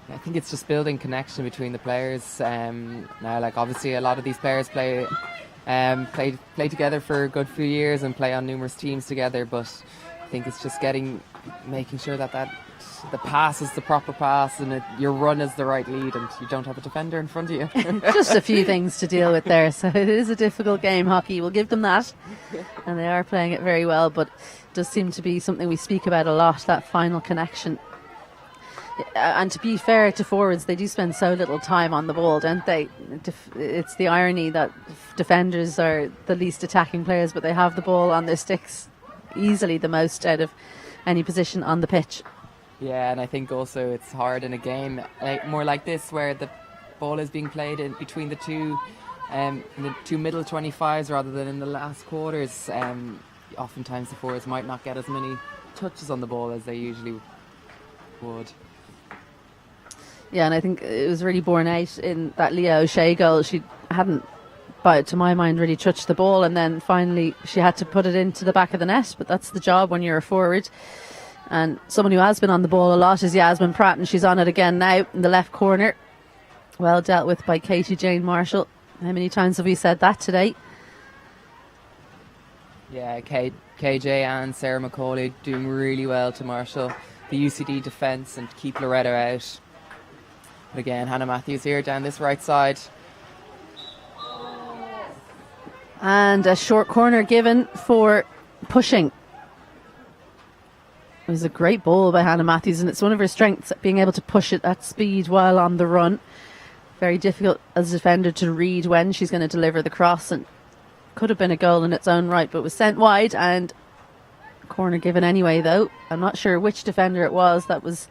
I think it's just building connection between the players. Now, like, obviously a lot of these players play together for a good few years and play on numerous teams together, but I think it's just making sure that the pass is the proper pass and your run is the right lead and you don't have a defender in front of you. Just a few things to deal with there. So it is a difficult game, hockey. We'll give them that. And they are playing it very well, but it does seem to be something we speak about a lot, that final connection. And to be fair to forwards, they do spend so little time on the ball, don't they? It's the irony that defenders are the least attacking players, but they have the ball on their sticks easily the most out of any position on the pitch. Yeah, and I think also it's hard in a game more like this where the ball is being played in between the two middle 25s rather than in the last quarters. Oftentimes the forwards might not get as many touches on the ball as they usually would. Yeah, and I think it was really borne out in that Leah O'Shea goal. She hadn't, to my mind, really touched the ball, and then finally she had to put it into the back of the net, but that's the job when you're a forward. And someone who has been on the ball a lot is Yasmin Pratt, and she's on it again now in the left corner. Well dealt with by Katie Jane Marshall. How many times have we said that today? Yeah, KJ and Sarah McCauley doing really well to Marshall the UCD defence and keep Loreto out. But again, Hannah Matthews here down this right side. And a short corner given for pushing. It was a great ball by Hannah Matthews, and it's one of her strengths, being able to push it at speed while on the run. Very difficult as a defender to read when she's going to deliver the cross, and could have been a goal in its own right, but was sent wide, and corner given anyway, though. I'm not sure which defender it was that was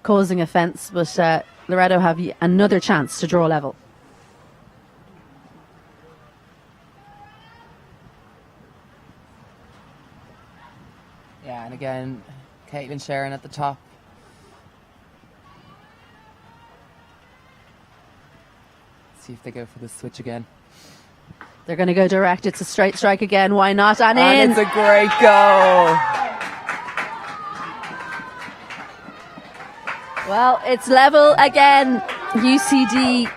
causing offence, but Loreto have another chance to draw level. Yeah, and again, Caitlin Sharon at the top. See if they go for the switch again. They're going to go direct. It's a straight strike again. Why not? And in. It's a great goal. Well, it's level again. UCD,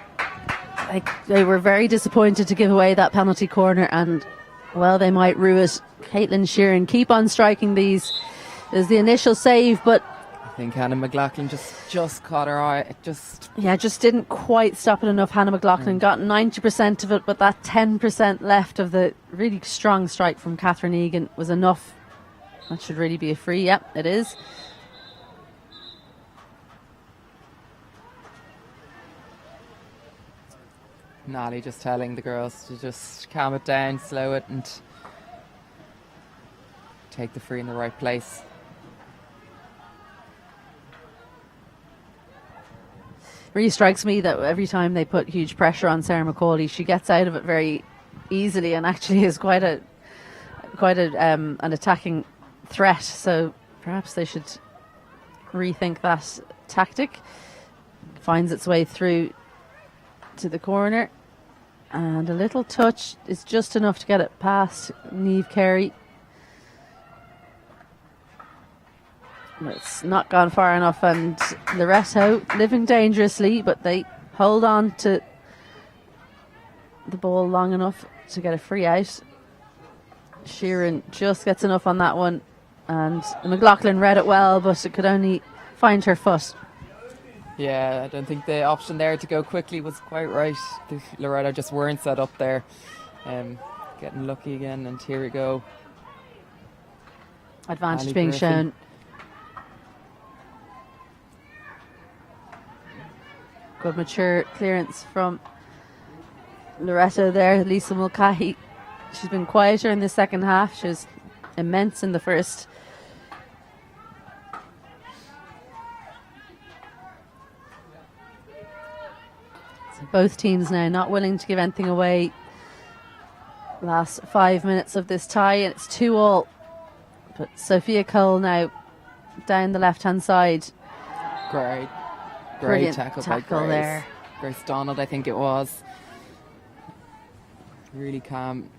they were very disappointed to give away that penalty corner, and well, they might rue it. Caitlin Sheeran, keep on striking these. There's the initial save, but I think Hannah McLaughlin just caught her eye. It just didn't quite stop it enough. Hannah McLaughlin got 90% of it, but that 10% left of the really strong strike from Catherine Egan was enough. That should really be a free. Yep, it is. Nolly just telling the girls to just calm it down, slow it, and take the free in the right place. Really strikes me that every time they put huge pressure on Sarah McCauley, she gets out of it very easily and actually is quite an attacking threat. So perhaps they should rethink that tactic. Finds its way through to the corner, and a little touch is just enough to get it past Niamh Carey. It's not gone far enough, and Loreto living dangerously, but they hold on to the ball long enough to get a free out. Sheeran just gets enough on that one, and McLaughlin read it well, but it could only find her foot. Yeah, I don't think the option there to go quickly was quite right. The Loreto just weren't set up there. Getting lucky again, and here we go. Advantage Ali being Griffin. shown. Good mature clearance from Loreto there. Lisa Mulcahy, she's been quieter in the second half. She was immense in the first. So both teams now not willing to give anything away. Last 5 minutes of this tie, and it's 2-2. But Sophia Cole now down the left-hand side. Great Brilliant tackle tackle by Grace. there. Grace Donald, I think it was. Really calm.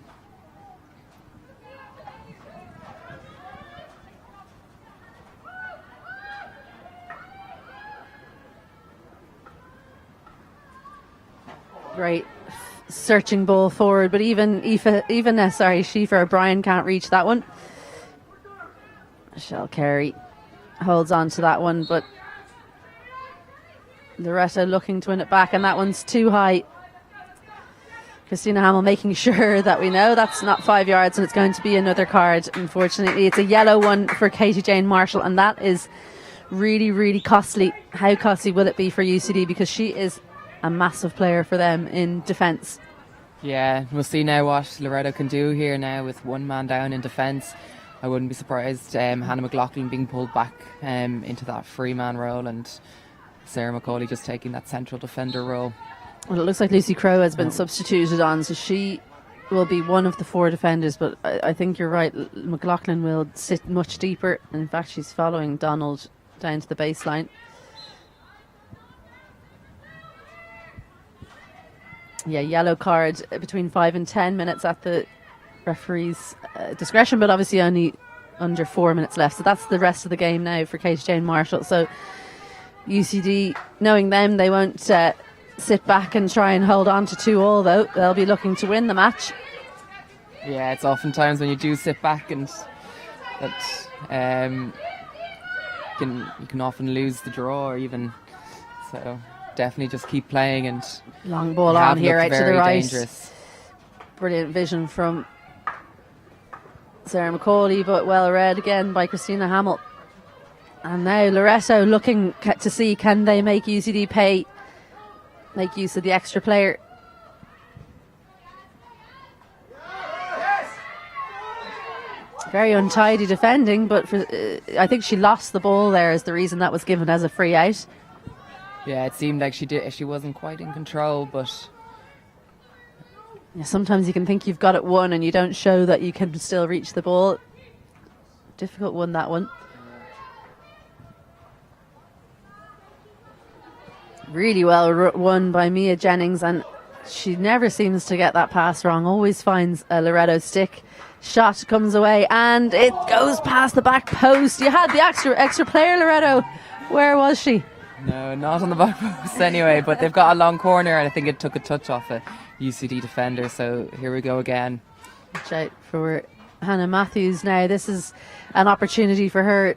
Great searching ball forward, but even Shifa O'Brien can't reach that one. Michelle Carey holds on to that one, but Loreto looking to win it back, and that one's too high. Christina Hamill making sure that we know that's not 5 yards, and it's going to be another card. Unfortunately, it's a yellow one for Katie Jane Marshall, and that is really, really costly. How costly will it be for UCD, because she is a massive player for them in defence. Yeah, we'll see now what Loreto can do here now with one man down in defence. I wouldn't be surprised Hannah McLaughlin being pulled back into that free man role, and Sarah McCauley just taking that central defender role. Well, it looks like Lucy Crowe has been substituted on, so she will be one of the four defenders, but I think you're right, McLaughlin will sit much deeper, and in fact she's following Donald down to the baseline. Yeah, yellow card between 5 and 10 minutes at the referee's discretion, but obviously only under 4 minutes left. So that's the rest of the game now for Katie Jane Marshall. So UCD, knowing them, they won't sit back and try and hold on to 2-2, though. They'll be looking to win the match. Yeah, it's oftentimes when you do sit back and that you can often lose the draw, or even so. Definitely just keep playing, and long ball on here out to the right. Dangerous. Brilliant vision from Sarah Macaulay, but well read again by Christina Hamill. And now Loreto looking to see, can they make UCD pay, make use of the extra player. Very untidy defending, but I think she lost the ball there as the reason that was given as a free out. Yeah, it seemed like she wasn't quite in control, but yeah, sometimes you can think you've got it won and you don't show that you can still reach the ball. Difficult one, that one. Really well won by Mia Jennings, and she never seems to get that pass wrong. Always finds a Loreto stick. Shot comes away and it goes past the back post. You had the extra player, Loreto. Where was she? No, not on the back post anyway, but they've got a long corner and I think it took a touch off a UCD defender, so here we go again. Watch out for Hannah Matthews now. This is an opportunity for her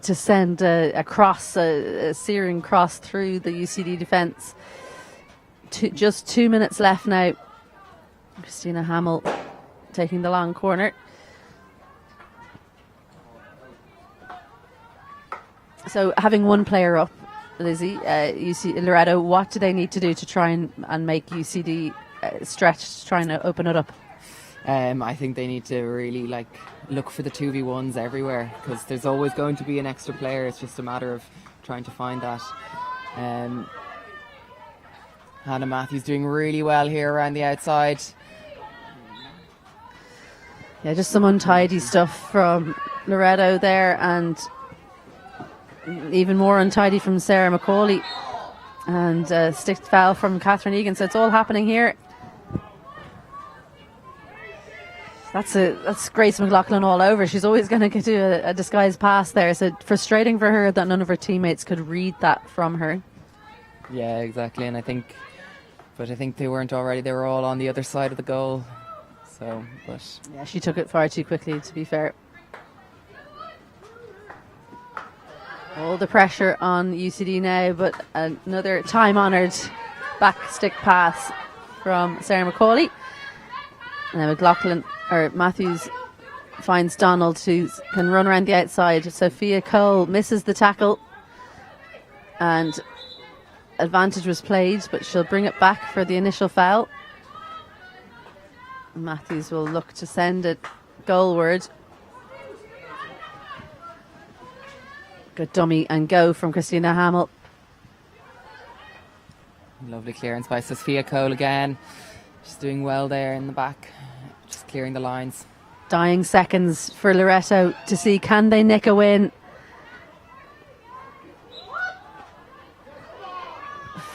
to send a cross, a searing cross through the UCD defence. Just 2 minutes left now. Christina Hamill taking the long corner. So having one player up, Lizzie, Loreto, what do they need to do to try and make UCD stretch, trying to open it up? I think they need to really look for the 2v1s everywhere, because there's always going to be an extra player. It's just a matter of trying to find that. Hannah Matthews doing really well here around the outside. Yeah, just some untidy stuff from Loreto there, and even more untidy from Sarah Macaulay, and stick foul from Catherine Egan. So it's all happening here. That's Grace McLaughlin all over. She's always going to do a disguised pass there. So frustrating for her that none of her teammates could read that from her. Yeah, exactly. And I think they weren't already. They were all on the other side of the goal. So, but yeah, she took it far too quickly, to be fair. All the pressure on UCD now, but another time-honoured back stick pass from Sarah Macaulay. And Matthews finds Donald, who can run around the outside. Sophia Cole misses the tackle, and advantage was played, but she'll bring it back for the initial foul. Matthews will look to send it goalward. Good dummy and go from Christina Hamill. Lovely clearance by Sophia Cole again. She's doing well there in the back, just clearing the lines. Dying seconds for Loreto to see, can they nick a win?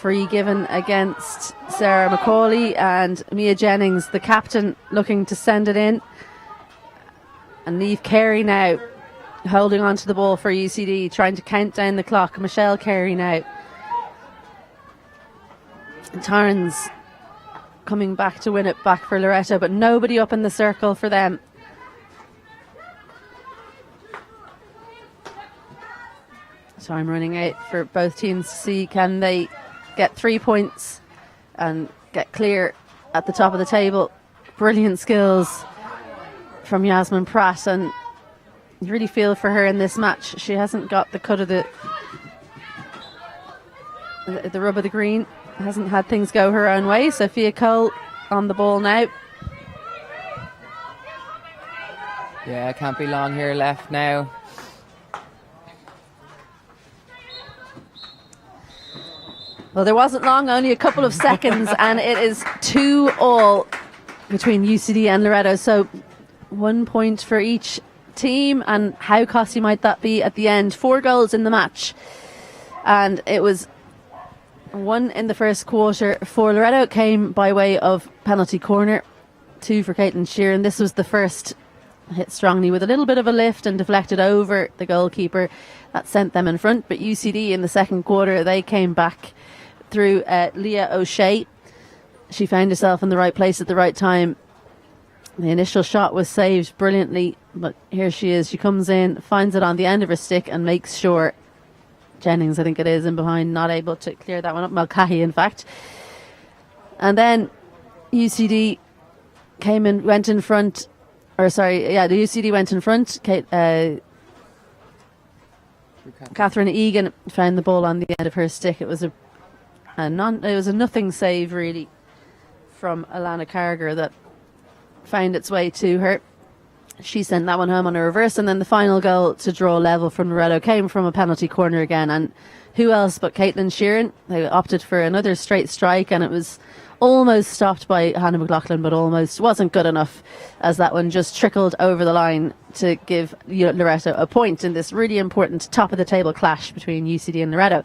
Free given against Sarah Macaulay, and Mia Jennings, the captain, looking to send it in. And Niamh Carey now holding on to the ball for UCD, trying to count down the clock. Michelle Carey now. Tarns coming back to win it back for Loreto, but nobody up in the circle for them. So I'm running out for both teams to see, can they get 3 points and get clear at the top of the table. Brilliant skills from Yasmin Pratt, and you really feel for her in this match. She hasn't got the cut of the rub of the green, hasn't had things go her own way. Sophia Cole on the ball now. Yeah, can't be long here left now. Well, there wasn't long, only a couple of seconds, and it is 2-2 between UCD and Loreto. So 1 point for each team, and how costly might that be at the end? 4 goals in the match, and it was 1 in the first quarter for Loreto. It came by way of penalty corner, 2 for Caitlin Sheeran. This was the first hit strongly with a little bit of a lift and deflected over the goalkeeper. That sent them in front, but UCD in the second quarter, they came back through Leah O'Shea. She found herself in the right place at the right time. The initial shot was saved brilliantly, but here she is. She comes in, finds it on the end of her stick, and makes sure Jennings, I think it is, in behind, not able to clear that one up. Mulcahy, in fact. And then UCD went in front, the UCD went in front. Catherine Egan found the ball on the end of her stick. It was a nothing save really from Alana Carragher that found its way to her. She sent that one home on a reverse, and then the final goal to draw level from Loreto came from a penalty corner again. And who else but Caitlin Sheeran? They opted for another straight strike, and it was almost stopped by Hannah McLaughlin, but almost wasn't good enough, as that one just trickled over the line to give Loreto a point in this really important top of the table clash between UCD and Loreto.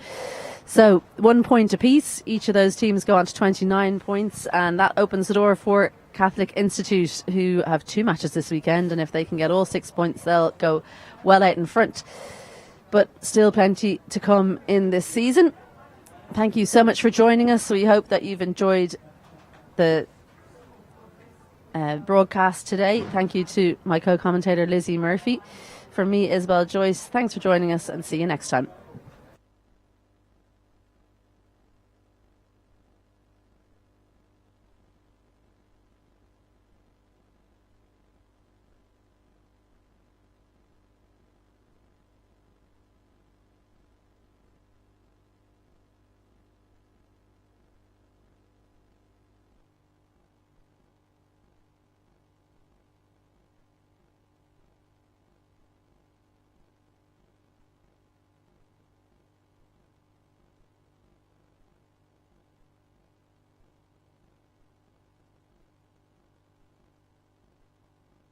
So 1 point apiece. Each of those teams go on to 29 points, and that opens the door for Catholic Institute, who have 2 matches this weekend, and if they can get all 6 points, they'll go well out in front. But still plenty to come in this season. Thank you so much for joining us. We hope that you've enjoyed the broadcast today. Thank you to my co-commentator Lizzie Murphy. From me, Isabel Joyce, thanks for joining us, and see you next time.